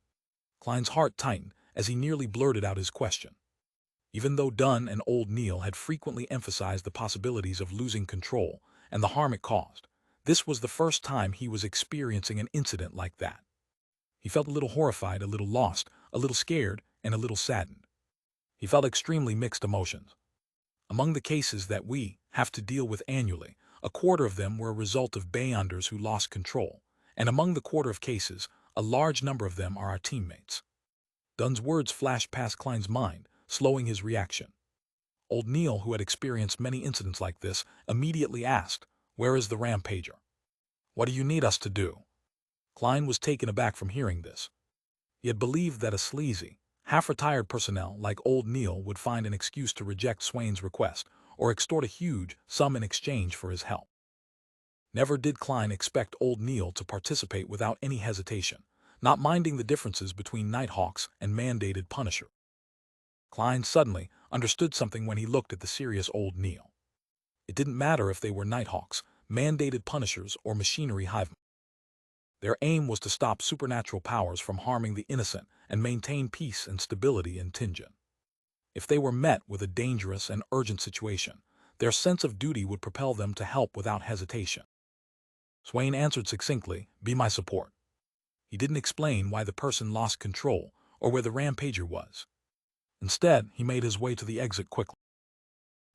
S1: Klein's heart tightened as he nearly blurted out his question. Even though Dunn and old Neil had frequently emphasized the possibilities of losing control and the harm it caused, this was the first time he was experiencing an incident like that. He felt a little horrified, a little lost, a little scared, and a little saddened. He felt extremely mixed emotions. Among the cases that we have to deal with annually, a quarter of them were a result of Beyonders who lost control, and among the quarter of cases, a large number of them are our teammates. Dunn's words flashed past Klein's mind, slowing his reaction. Old Neil, who had experienced many incidents like this, immediately asked, "Where is the rampager? What do you need us to do?" Klein was taken aback from hearing this. He had believed that a sleazy, half-retired personnel like old Neil would find an excuse to reject Swain's request or extort a huge sum in exchange for his help. Never did Klein expect old Neil to participate without any hesitation, not minding the differences between Nighthawks and mandated Punisher. Klein suddenly understood something when he looked at the serious old Neil. It didn't matter if they were Nighthawks, mandated Punishers, or machinery hivemen. Their aim was to stop supernatural powers from harming the innocent and maintain peace and stability in Tingen. If they were met with a dangerous and urgent situation, their sense of duty would propel them to help without hesitation. Swain answered succinctly, "Be my support." He didn't explain why the person lost control or where the rampager was. Instead, he made his way to the exit quickly.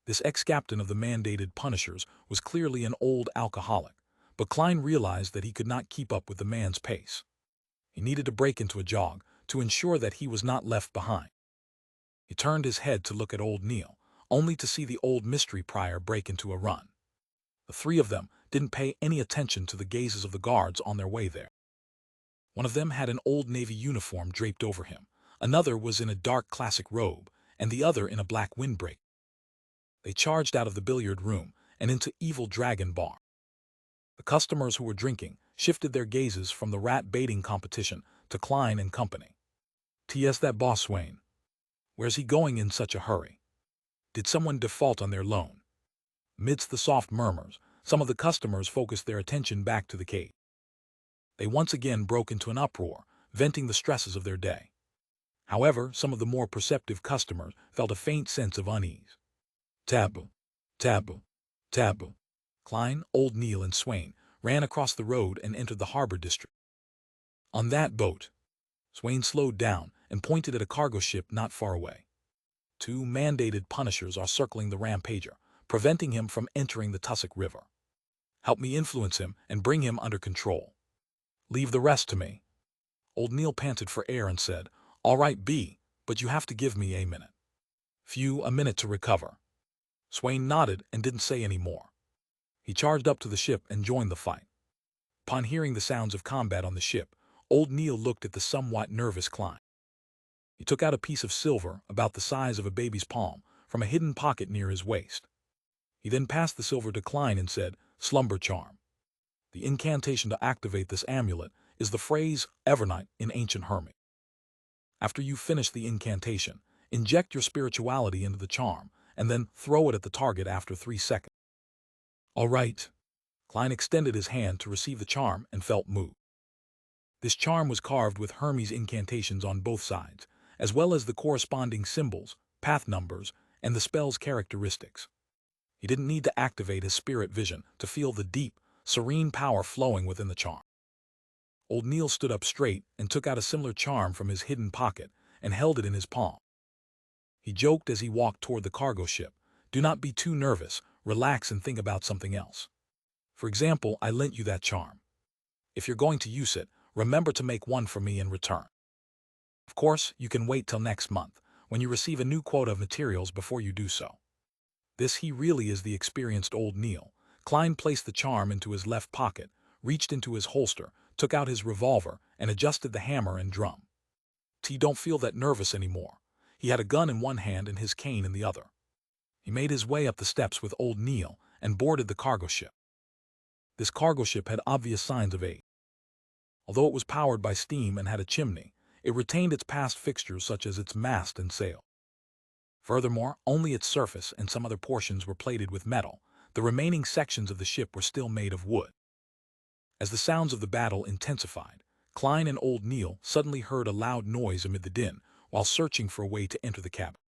S1: This ex-captain of the mandated Punishers was clearly an old alcoholic, but Klein realized that he could not keep up with the man's pace. He needed to break into a jog to ensure that he was not left behind. He turned his head to look at old Neil, only to see the old mystery prior break into a run. The three of them didn't pay any attention to the gazes of the guards on their way there. One of them had an old Navy uniform draped over him, another was in a dark classic robe, and the other in a black windbreak. They charged out of the billiard room and into Evil Dragon Bar. The customers who were drinking shifted their gazes from the rat baiting competition to Klein and company. "T.S. that boss Swain. Where's he going in such a hurry? Did someone default on their loan?" Amidst the soft murmurs, some of the customers focused their attention back to the cave. They once again broke into an uproar, venting the stresses of their day. However, some of the more perceptive customers felt a faint sense of unease. Taboo, taboo, taboo. Klein, old Neil, and Swain ran across the road and entered the harbor district. On that boat, Swain slowed down and pointed at a cargo ship not far away. Two mandated Punishers are circling the rampager, preventing him from entering the Tussock River. Help me influence him and bring him under control. Leave the rest to me. Old Neil panted for air and said, "All right, B, but you have to give me a minute." A minute to recover. Swain nodded and didn't say any more. He charged up to the ship and joined the fight. Upon hearing the sounds of combat on the ship, old Neil looked at the somewhat nervous Klein. He took out a piece of silver about the size of a baby's palm from a hidden pocket near his waist. He then passed the silver to Klein and said, "Slumber charm." The incantation to activate this amulet is the phrase Evernight in ancient Hermit. After you finish the incantation, inject your spirituality into the charm and then throw it at the target after 3 seconds. All right. Klein extended his hand to receive the charm and felt moved. This charm was carved with Hermes incantations on both sides, as well as the corresponding symbols, path numbers, and the spell's characteristics. He didn't need to activate his spirit vision to feel the deep, serene power flowing within the charm. Old Neil stood up straight and took out a similar charm from his hidden pocket and held it in his palm. He joked as he walked toward the cargo ship, "Do not be too nervous, relax and think about something else. For example, I lent you that charm. If you're going to use it, remember to make one for me in return. Of course, you can wait till next month, when you receive a new quota of materials before you do so." This he really is the experienced old Neil. Klein placed the charm into his left pocket, reached into his holster, took out his revolver, and adjusted the hammer and drum. T don't feel that nervous anymore. He had a gun in one hand and his cane in the other. He made his way up the steps with old Neil and boarded the cargo ship. This cargo ship had obvious signs of age. Although it was powered by steam and had a chimney, it retained its past fixtures such as its mast and sail. Furthermore, only its surface and some other portions were plated with metal, The remaining sections of the ship were still made of wood. As the sounds of the battle intensified, Klein and old Neil suddenly heard a loud noise amid the din while searching for a way to enter the cabin.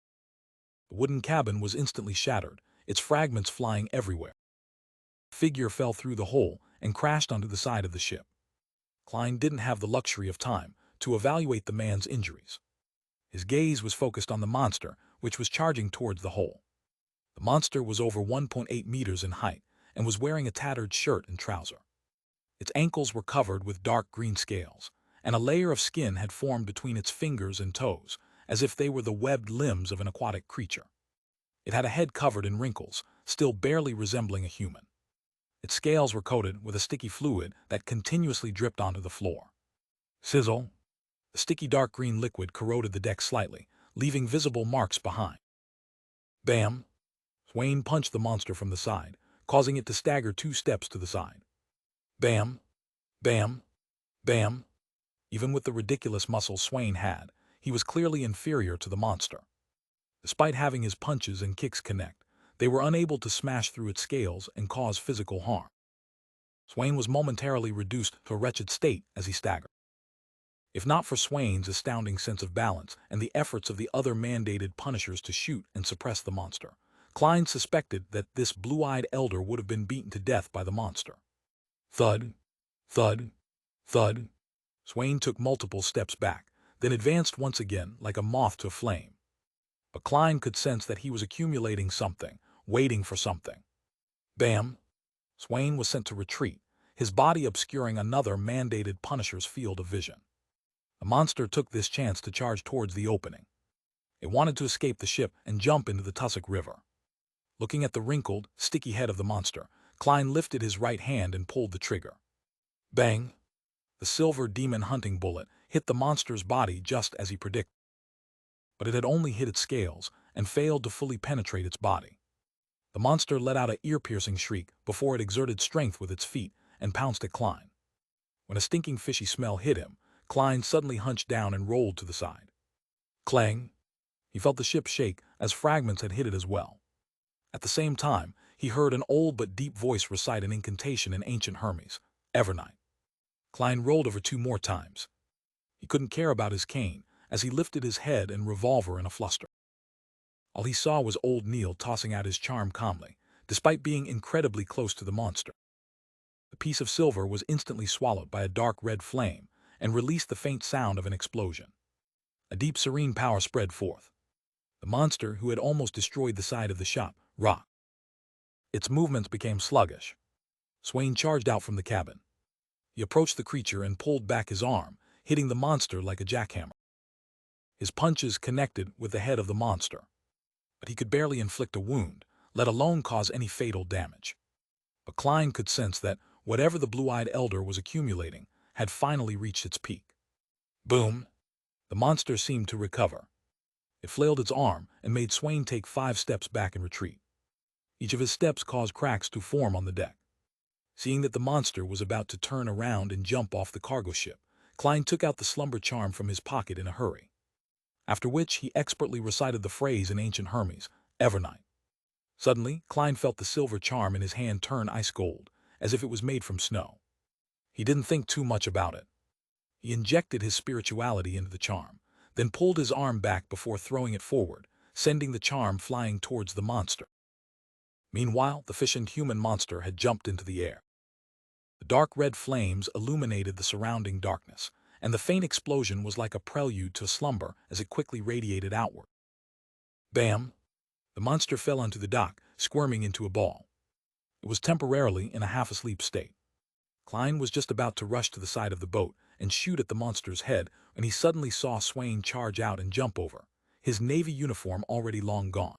S1: The wooden cabin was instantly shattered, its fragments flying everywhere. The figure fell through the hole and crashed onto the side of the ship. Klein didn't have the luxury of time to evaluate the man's injuries. His gaze was focused on the monster, which was charging towards the hole. The monster was over 1.8 meters in height and was wearing a tattered shirt and trouser. Its ankles were covered with dark green scales, and a layer of skin had formed between its fingers and toes, as if they were the webbed limbs of an aquatic creature. It had a head covered in wrinkles, still barely resembling a human. Its scales were coated with a sticky fluid that continuously dripped onto the floor. Sizzle! The sticky dark green liquid corroded the deck slightly, leaving visible marks behind. Bam! Swain punched the monster from the side, causing it to stagger 2 steps to the side. Bam! Bam! Bam! Even with the ridiculous muscles Swain had, he was clearly inferior to the monster. Despite having his punches and kicks connect, they were unable to smash through its scales and cause physical harm. Swain was momentarily reduced to a wretched state as he staggered. If not for Swain's astounding sense of balance and the efforts of the other mandated punishers to shoot and suppress the monster, Klein suspected that this blue-eyed elder would have been beaten to death by the monster. Thud, thud, thud. Swain took multiple steps back, then advanced once again like a moth to a flame. But Klein could sense that he was accumulating something, waiting for something. Bam! Swain was sent to retreat, his body obscuring another mandated punisher's field of vision. The monster took this chance to charge towards the opening. It wanted to escape the ship and jump into the tussock river. Looking at the wrinkled, sticky head of the monster, Klein lifted his right hand and pulled the trigger. Bang! The silver demon hunting bullet hit the monster's body just as he predicted. But it had only hit its scales and failed to fully penetrate its body. The monster let out an ear-piercing shriek before it exerted strength with its feet and pounced at Klein. When a stinking fishy smell hit him, Klein suddenly hunched down and rolled to the side. Clang! He felt the ship shake as fragments had hit it as well. At the same time, he heard an old but deep voice recite an incantation in ancient Hermes, Evernight. Klein rolled over 2 more times. He couldn't care about his cane as he lifted his head and revolver in a fluster. All he saw was old Neil tossing out his charm calmly, despite being incredibly close to the monster. The piece of silver was instantly swallowed by a dark red flame and released the faint sound of an explosion. A deep serene power spread forth. The monster, who had almost destroyed the side of the shop, rocked. Its movements became sluggish. Swain charged out from the cabin. He approached the creature and pulled back his arm, hitting the monster like a jackhammer. His punches connected with the head of the monster, but he could barely inflict a wound, let alone cause any fatal damage. But Klein could sense that whatever the blue-eyed elder was accumulating had finally reached its peak. Boom! The monster seemed to recover. It flailed its arm and made Swain take 5 steps back in retreat. Each of his steps caused cracks to form on the deck. Seeing that the monster was about to turn around and jump off the cargo ship, Klein took out the slumber charm from his pocket in a hurry. After which he expertly recited the phrase in ancient Hermes, Evernight. Suddenly, Klein felt the silver charm in his hand turn ice gold, as if it was made from snow. He didn't think too much about it. He injected his spirituality into the charm, then pulled his arm back before throwing it forward, sending the charm flying towards the monster. Meanwhile, the fish and human monster had jumped into the air. The dark red flames illuminated the surrounding darkness, and the faint explosion was like a prelude to slumber as it quickly radiated outward. Bam! The monster fell onto the dock, squirming into a ball. It was temporarily in a half-asleep state. Klein was just about to rush to the side of the boat and shoot at the monster's head when he suddenly saw Swain charge out and jump over, his navy uniform already long gone.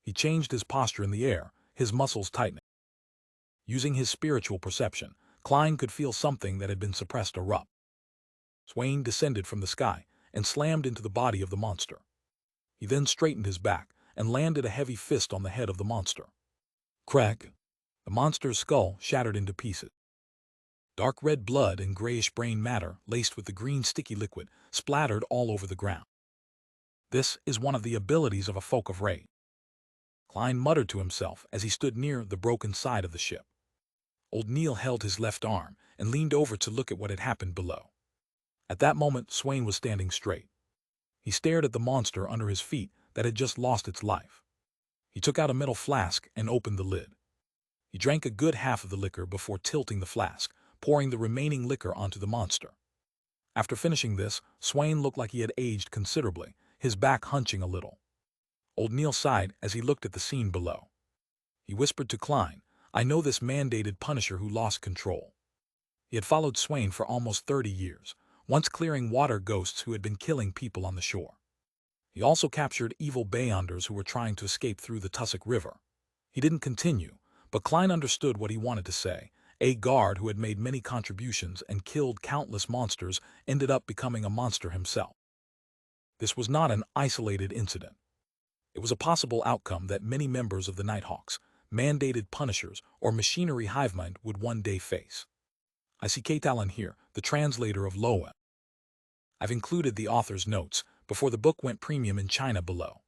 S1: He changed his posture in the air, his muscles tightening. Using his spiritual perception, Klein could feel something that had been suppressed erupt. Swain descended from the sky and slammed into the body of the monster. He then straightened his back and landed a heavy fist on the head of the monster. Crack! The monster's skull shattered into pieces. Dark red blood and grayish brain matter, laced with the green sticky liquid, splattered all over the ground. This is one of the abilities of a folk of Rage. Klein muttered to himself as he stood near the broken side of the ship. Old Neil held his left arm and leaned over to look at what had happened below. At that moment, Swain was standing straight. He stared at the monster under his feet that had just lost its life. He took out a metal flask and opened the lid. He drank a good half of the liquor before tilting the flask, pouring the remaining liquor onto the monster. After finishing this, Swain looked like he had aged considerably, his back hunching a little. Old Neil sighed as he looked at the scene below. He whispered to Klein, "I know this mandated punisher who lost control." He had followed Swain for almost 30 years, once clearing water ghosts who had been killing people on the shore. He also captured evil Beyonders who were trying to escape through the Tussock River. He didn't continue, but Klein understood what he wanted to say. A guard who had made many contributions and killed countless monsters ended up becoming a monster himself. This was not an isolated incident. It was a possible outcome that many members of the Nighthawks, mandated punishers, or machinery hivemind would one day face. I see Katalan here, the translator of Loem. I've included the author's notes before the book went premium in China below.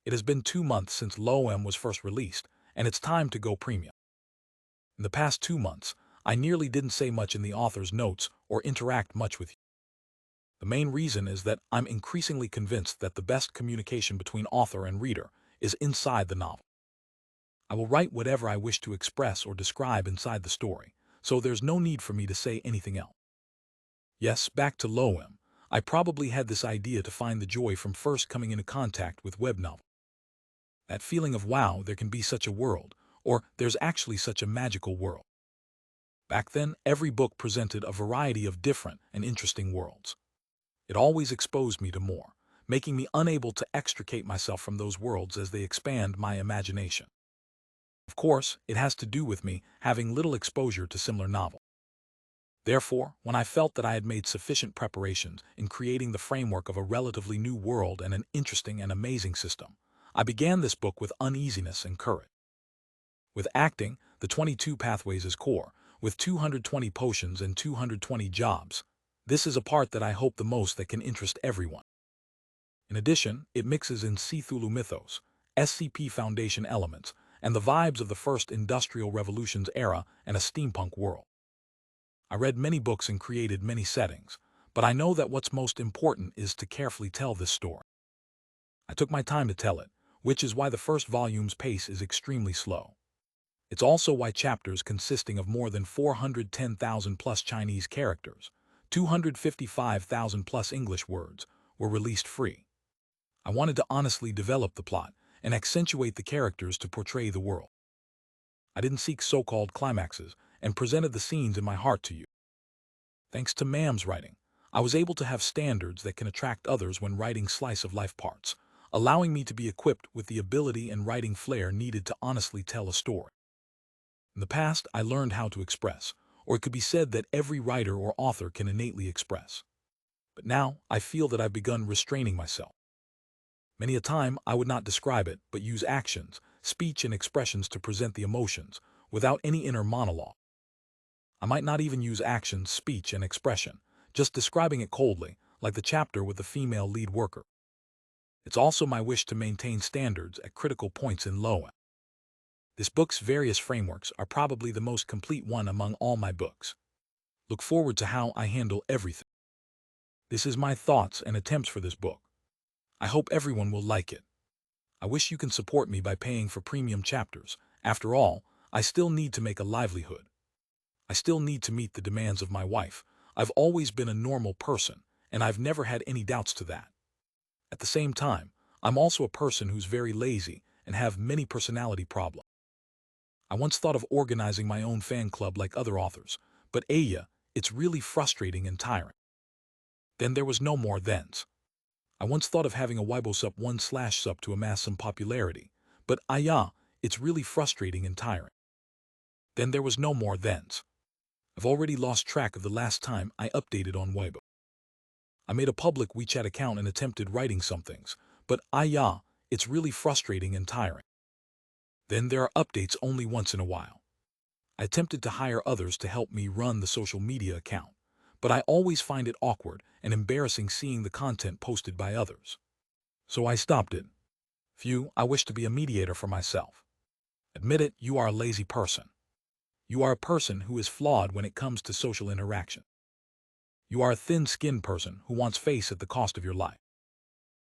S1: It has been 2 months since Loem was first released, and it's time to go premium. In the past 2 months, I nearly didn't say much in the author's notes or interact much with you. The main reason is that I'm increasingly convinced that the best communication between author and reader is inside the novel. I will write whatever I wish to express or describe inside the story, so there's no need for me to say anything else. Yes, back to Loem. I probably had this idea to find the joy from first coming into contact with web novel. That feeling of wow, there can be such a world, or there's actually such a magical world. Back then, every book presented a variety of different and interesting worlds. It always exposed me to more, making me unable to extricate myself from those worlds as they expand my imagination. Of course, it has to do with me having little exposure to similar novels. Therefore, when I felt that I had made sufficient preparations in creating the framework of a relatively new world and an interesting and amazing system, I began this book with uneasiness and courage. With acting, the 22 pathways is core, with 220 potions and 220 jobs. This is a part that I hope the most that can interest everyone. In addition, it mixes in Cthulhu mythos, SCP Foundation elements, and the vibes of the first Industrial Revolution's era and a steampunk world. I read many books and created many settings, but I know that what's most important is to carefully tell this story. I took my time to tell it, which is why the first volume's pace is extremely slow. It's also why chapters consisting of more than 410,000 plus Chinese characters, 255,000 plus English words, were released free. I wanted to honestly develop the plot and accentuate the characters to portray the world. I didn't seek so-called climaxes and presented the scenes in my heart to you. Thanks to Ma'am's writing, I was able to have standards that can attract others when writing slice-of-life parts, allowing me to be equipped with the ability and writing flair needed to honestly tell a story. In the past, I learned how to express, or it could be said that every writer or author can innately express. But now, I feel that I've begun restraining myself. Many a time, I would not describe it, but use actions, speech, and expressions to present the emotions, without any inner monologue. I might not even use actions, speech, and expression, just describing it coldly, like the chapter with the female lead worker. It's also my wish to maintain standards at critical points in Loem. This book's various frameworks are probably the most complete one among all my books. Look forward to how I handle everything. This is my thoughts and attempts for this book. I hope everyone will like it. I wish you can support me by paying for premium chapters. After all, I still need to make a livelihood. I still need to meet the demands of my wife. I've always been a normal person, and I've never had any doubts to that. At the same time, I'm also a person who's very lazy and have many personality problems. I once thought of organizing my own fan club like other authors, but it's really frustrating and tiring. Then there was no more thens. I once thought of having a Weibo-sup 1/sub to amass some popularity, but it's really frustrating and tiring. Then there was no more thens. I've already lost track of the last time I updated on Weibo. I made a public WeChat account and attempted writing some things, but it's really frustrating and tiring. Then there are updates only once in a while. I attempted to hire others to help me run the social media account, but I always find it awkward and embarrassing seeing the content posted by others. So I stopped it. Phew, I wish to be a mediator for myself. Admit it, you are a lazy person. You are a person who is flawed when it comes to social interaction. You are a thin-skinned person who wants face at the cost of your life.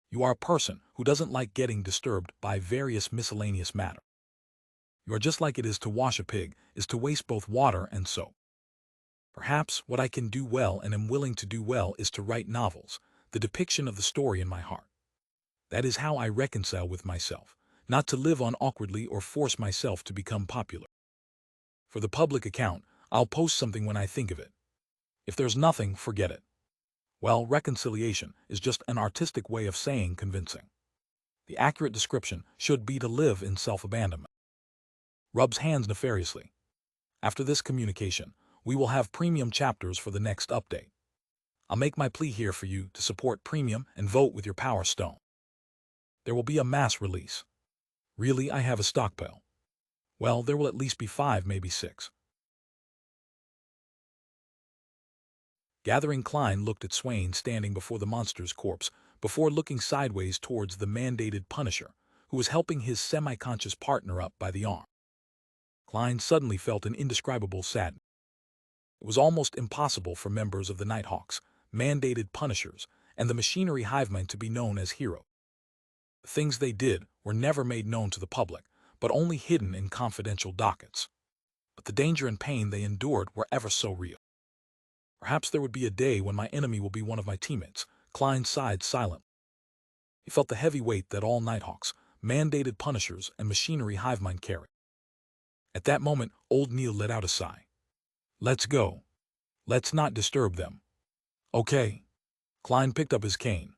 S1: You are a person who doesn't like getting disturbed by various miscellaneous matter. You are just like it is to wash a pig, is to waste both water and soap. Perhaps what I can do well and am willing to do well is to write novels, the depiction of the story in my heart. That is how I reconcile with myself, not to live on awkwardly or force myself to become popular. For the public account, I'll post something when I think of it. If there's nothing, forget it. Well, reconciliation is just an artistic way of saying convincing. The accurate description should be to live in self-abandonment. Rubs hands nefariously. After this communication, we will have premium chapters for the next update. I'll make my plea here for you to support premium and vote with your power stone. There will be a mass release. Really, I have a stockpile. Well, there will at least be 5, maybe 6. Gathering Klein looked at Swain standing before the monster's corpse, before looking sideways towards the mandated Punisher, who was helping his semi-conscious partner up by the arm. Klein suddenly felt an indescribable sadness. It was almost impossible for members of the Nighthawks, mandated Punishers, and the machinery hivemen to be known as heroes. The things they did were never made known to the public, but only hidden in confidential dockets. But the danger and pain they endured were ever so real. Perhaps there would be a day when my enemy will be one of my teammates. Klein sighed silently. He felt the heavy weight that all Nighthawks, mandated Punishers, and machinery hivemen carry. At that moment, old Neil let out a sigh. Let's go. Let's not disturb them. Okay. Klein picked up his cane.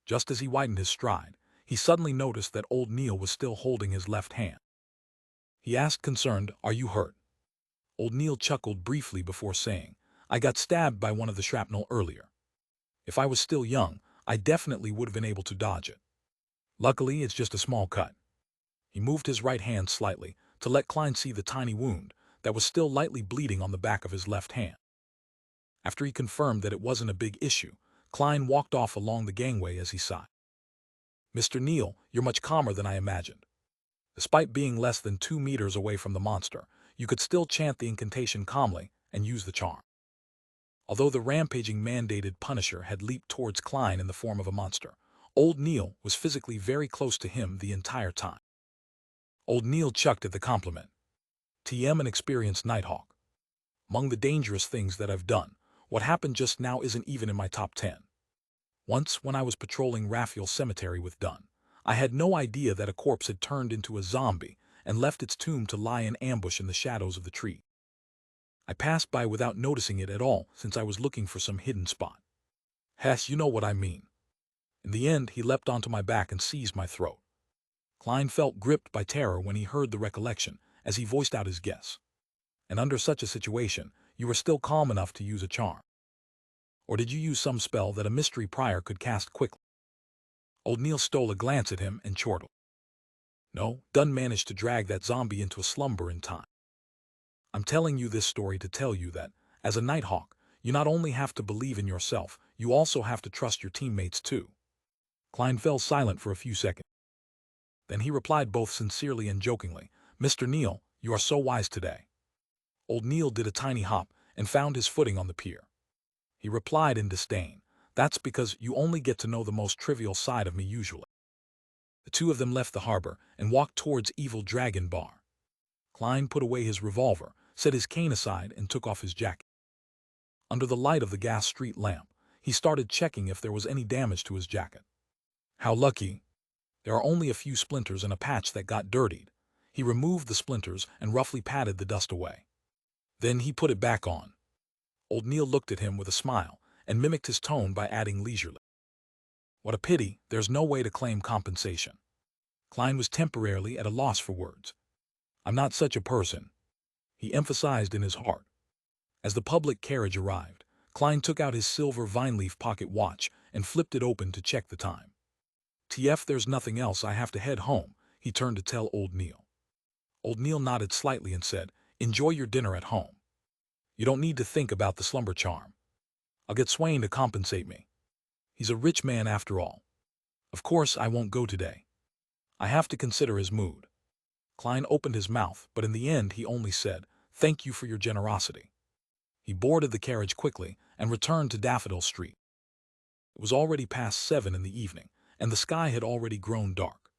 S1: Just as he widened his stride, he suddenly noticed that old Neil was still holding his left hand. He asked concerned, "Are you hurt?" Old Neil chuckled briefly before saying, "I got stabbed by one of the shrapnel earlier. If I was still young, I definitely would have been able to dodge it. Luckily, it's just a small cut." He moved his right hand slightly to let Klein see the tiny wound that was still lightly bleeding on the back of his left hand. After he confirmed that it wasn't a big issue, Klein walked off along the gangway as he sighed. "Mr. Neil, you're much calmer than I imagined. Despite being less than 2 meters away from the monster, you could still chant the incantation calmly and use the charm." Although the rampaging mandated Punisher had leaped towards Klein in the form of a monster, old Neil was physically very close to him the entire time. Old Neil chucked at the compliment. "TM, an experienced Nighthawk. Among the dangerous things that I've done, what happened just now isn't even in my top 10. Once, when I was patrolling Raphael Cemetery with Dunn, I had no idea that a corpse had turned into a zombie and left its tomb to lie in ambush in the shadows of the tree. I passed by without noticing it at all since I was looking for some hidden spot. Hess, you know what I mean." In the end, he leapt onto my back and seized my throat. Klein felt gripped by terror when he heard the recollection as he voiced out his guess. "And under such a situation, you were still calm enough to use a charm. Or did you use some spell that a mystery prior could cast quickly?" Old Neil stole a glance at him and chortled. "No, Dunn managed to drag that zombie into a slumber in time. I'm telling you this story to tell you that, as a Nighthawk, you not only have to believe in yourself, you also have to trust your teammates too." Klein fell silent for a few seconds. Then he replied both sincerely and jokingly, "Mr. Neil, you are so wise today." Old Neil did a tiny hop and found his footing on the pier. He replied in disdain, "That's because you only get to know the most trivial side of me usually." The two of them left the harbor and walked towards Evil Dragon Bar. Klein put away his revolver, set his cane aside, and took off his jacket. Under the light of the gas street lamp, he started checking if there was any damage to his jacket. How lucky! There are only a few splinters and a patch that got dirtied. He removed the splinters and roughly patted the dust away. Then he put it back on. Old Neil looked at him with a smile and mimicked his tone by adding leisurely, "What a pity there's no way to claim compensation." Klein was temporarily at a loss for words. "I'm not such a person," he emphasized in his heart. As the public carriage arrived, Klein took out his silver vine-leaf pocket watch and flipped it open to check the time. "TF, there's nothing else, I have to head home," he turned to tell Old Neil. Old Neil nodded slightly and said, "Enjoy your dinner at home. You don't need to think about the slumber charm. I'll get Swain to compensate me. He's a rich man after all. Of course, I won't go today. I have to consider his mood. Klein opened his mouth, but in the end he only said, "Thank you for your generosity." He boarded the carriage quickly and returned to Daffodil Street. It was already past 7 in the evening, and the sky had already grown dark.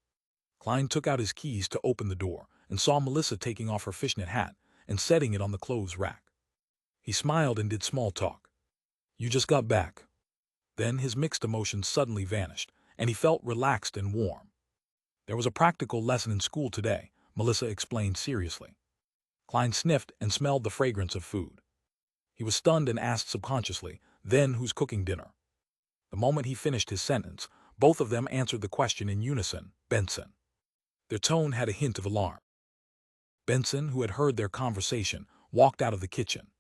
S1: Klein took out his keys to open the door and saw Melissa taking off her fishnet hat and setting it on the clothes rack. He smiled and did small talk. "You just got back." Then his mixed emotions suddenly vanished, and he felt relaxed and warm. "There was a practical lesson in school today," Melissa explained seriously. Klein sniffed and smelled the fragrance of food. He was stunned and asked subconsciously, "Then who's cooking dinner?" The moment he finished his sentence, both of them answered the question in unison, "Benson." Their tone had a hint of alarm. Benson, who had heard their conversation, walked out of the kitchen.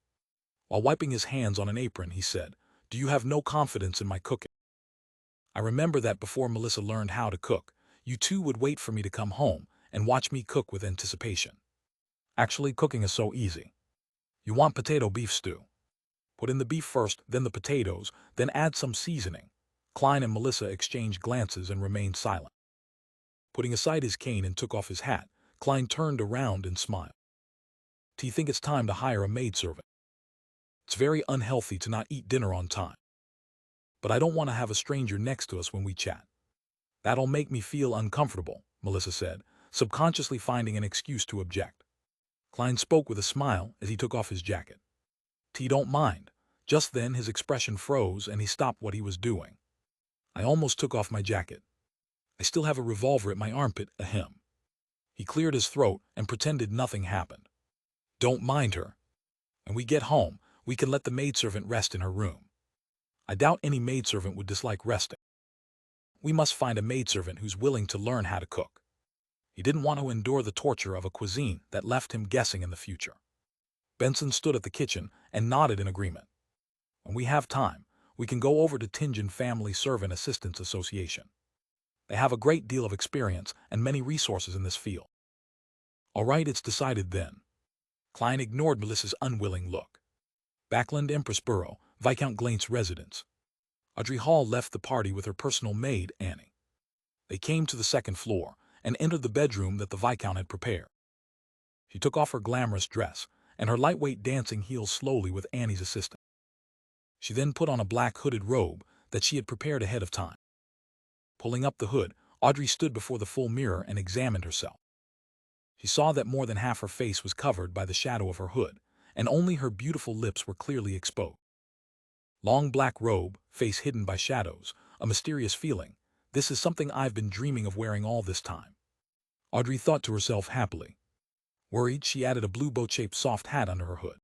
S1: While wiping his hands on an apron, he said, "Do you have no confidence in my cooking? I remember that before Melissa learned how to cook, you two would wait for me to come home and watch me cook with anticipation. Actually, cooking is so easy. You want potato beef stew. Put in the beef first, then the potatoes, then add some seasoning." Klein and Melissa exchanged glances and remained silent. Putting aside his cane and took off his hat, Klein turned around and smiled. "Do you think it's time to hire a maidservant? It's very unhealthy to not eat dinner on time. But I don't want to have a stranger next to us when we chat. That'll make me feel uncomfortable," Melissa said, subconsciously finding an excuse to object. Klein spoke with a smile as he took off his jacket. "T don't mind." Just then his expression froze and he stopped what he was doing. "I almost took off my jacket. I still have a revolver at my armpit, ahem." He cleared his throat and pretended nothing happened. "Don't mind her. When we get home, we can let the maidservant rest in her room. I doubt any maidservant would dislike resting. We must find a maidservant who's willing to learn how to cook." He didn't want to endure the torture of a cuisine that left him guessing in the future. Benson stood at the kitchen and nodded in agreement. "When we have time, we can go over to Tingen Family Servant Assistance Association. They have a great deal of experience and many resources in this field." "All right, it's decided then." Klein ignored Melissa's unwilling look. Backland Empress Borough, Viscount Glaint's residence. Audrey Hall left the party with her personal maid, Annie. They came to the second floor and entered the bedroom that the Viscount had prepared. She took off her glamorous dress and her lightweight dancing heels slowly with Annie's assistance. She then put on a black hooded robe that she had prepared ahead of time. Pulling up the hood, Audrey stood before the full mirror and examined herself. She saw that more than half her face was covered by the shadow of her hood, and only her beautiful lips were clearly exposed. Long black robe, face hidden by shadows, a mysterious feeling. This is something I've been dreaming of wearing all this time. Audrey thought to herself happily. Worried, she added a blue boat-shaped soft hat under her hood.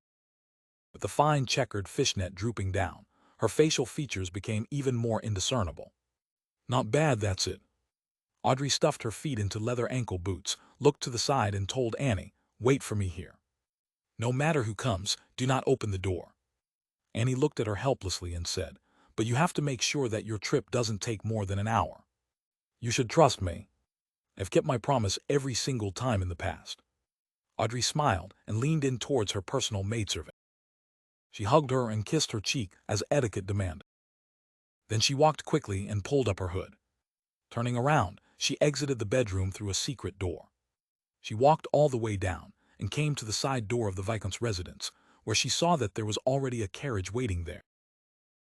S1: With the fine checkered fishnet drooping down, her facial features became even more indiscernible. "Not bad, that's it." Audrey stuffed her feet into leather ankle boots, looked to the side and told Annie, "Wait for me here. No matter who comes, do not open the door." Annie looked at her helplessly and said, "But you have to make sure that your trip doesn't take more than an hour. You should trust me. I've kept my promise every single time in the past." Audrey smiled and leaned in towards her personal maidservant. She hugged her and kissed her cheek as etiquette demanded. Then she walked quickly and pulled up her hood. Turning around, she exited the bedroom through a secret door. She walked all the way down and came to the side door of the Viscount's residence, where she saw that there was already a carriage waiting there.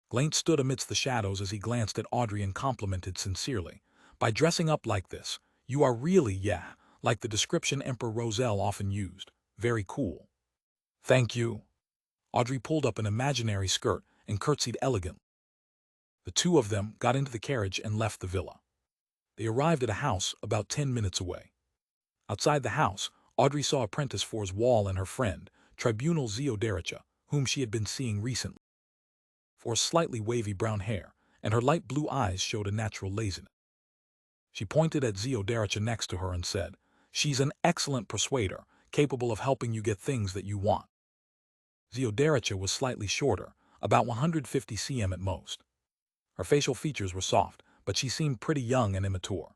S1: Glaint stood amidst the shadows as he glanced at Audrey and complimented sincerely, "By dressing up like this, you are really, like the description Emperor Roselle often used. Very cool." "Thank you." Audrey pulled up an imaginary skirt and curtsied elegantly. The two of them got into the carriage and left the villa. They arrived at a house about 10 minutes away. Outside the house, Audrey saw Apprentice Fours Wall and her friend, Tribunal Ziodericha, whom she had been seeing recently. For's slightly wavy brown hair and her light blue eyes showed a natural laziness. She pointed at Ziodericha next to her and said, "She's an excellent persuader, capable of helping you get things that you want." Ziodericha was slightly shorter, about 150 cm at most. Her facial features were soft, but she seemed pretty young and immature.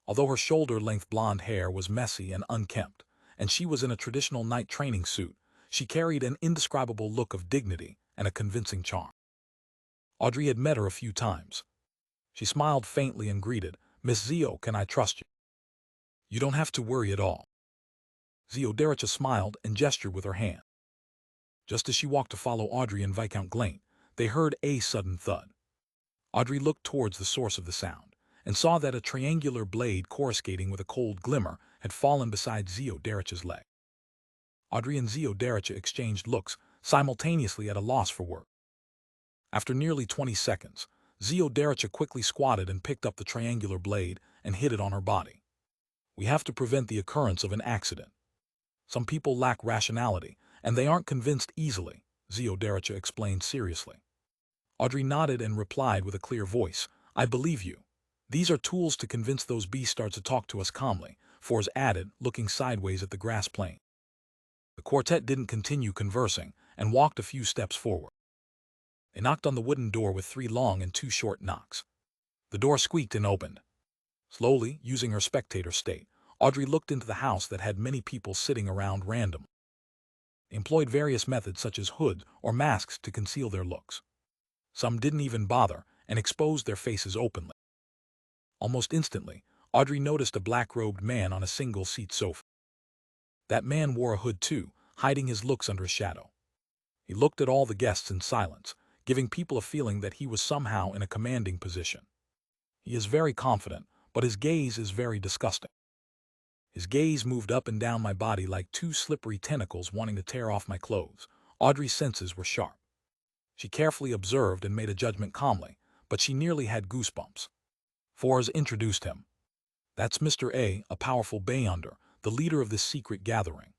S1: Although her shoulder-length blonde hair was messy and unkempt, and she was in a traditional night training suit, she carried an indescribable look of dignity and a convincing charm. Audrey had met her a few times. She smiled faintly and greeted, "Miss Zio, can I trust you?" You don't have to worry at all. Theoderica smiled and gestured with her hand. Just as she walked to follow Audrey and Viscount Glaint, they heard a sudden thud. Audrey looked towards the source of the sound and saw that a triangular blade coruscating with a cold glimmer had fallen beside Theoderica's leg. Audrey and Theoderica exchanged looks, simultaneously at a loss for words. After nearly 20 seconds, Theoderica quickly squatted and picked up the triangular blade and hid it on her body. We have to prevent the occurrence of an accident. Some people lack rationality, and they aren't convinced easily, Theoderica explained seriously. Audrey nodded and replied with a clear voice, I believe you. These are tools to convince those beastards to talk to us calmly, Fours added, looking sideways at the grass plain. The quartet didn't continue conversing and walked a few steps forward. They knocked on the wooden door with 3 long and 2 short knocks. The door squeaked and opened. Slowly, using her spectator state, Audrey looked into the house that had many people sitting around randomly. They employed various methods such as hoods or masks to conceal their looks. Some didn't even bother and exposed their faces openly. Almost instantly, Audrey noticed a black-robed man on a single-seat sofa. That man wore a hood too, hiding his looks under a shadow. He looked at all the guests in silence, giving people a feeling that he was somehow in a commanding position. He is very confident, but his gaze is very disgusting. His gaze moved up and down my body like 2 slippery tentacles wanting to tear off my clothes. Audrey's senses were sharp. She carefully observed and made a judgment calmly, but she nearly had goosebumps. Fours introduced him. That's Mr. A powerful Beyonder, the leader of this secret gathering.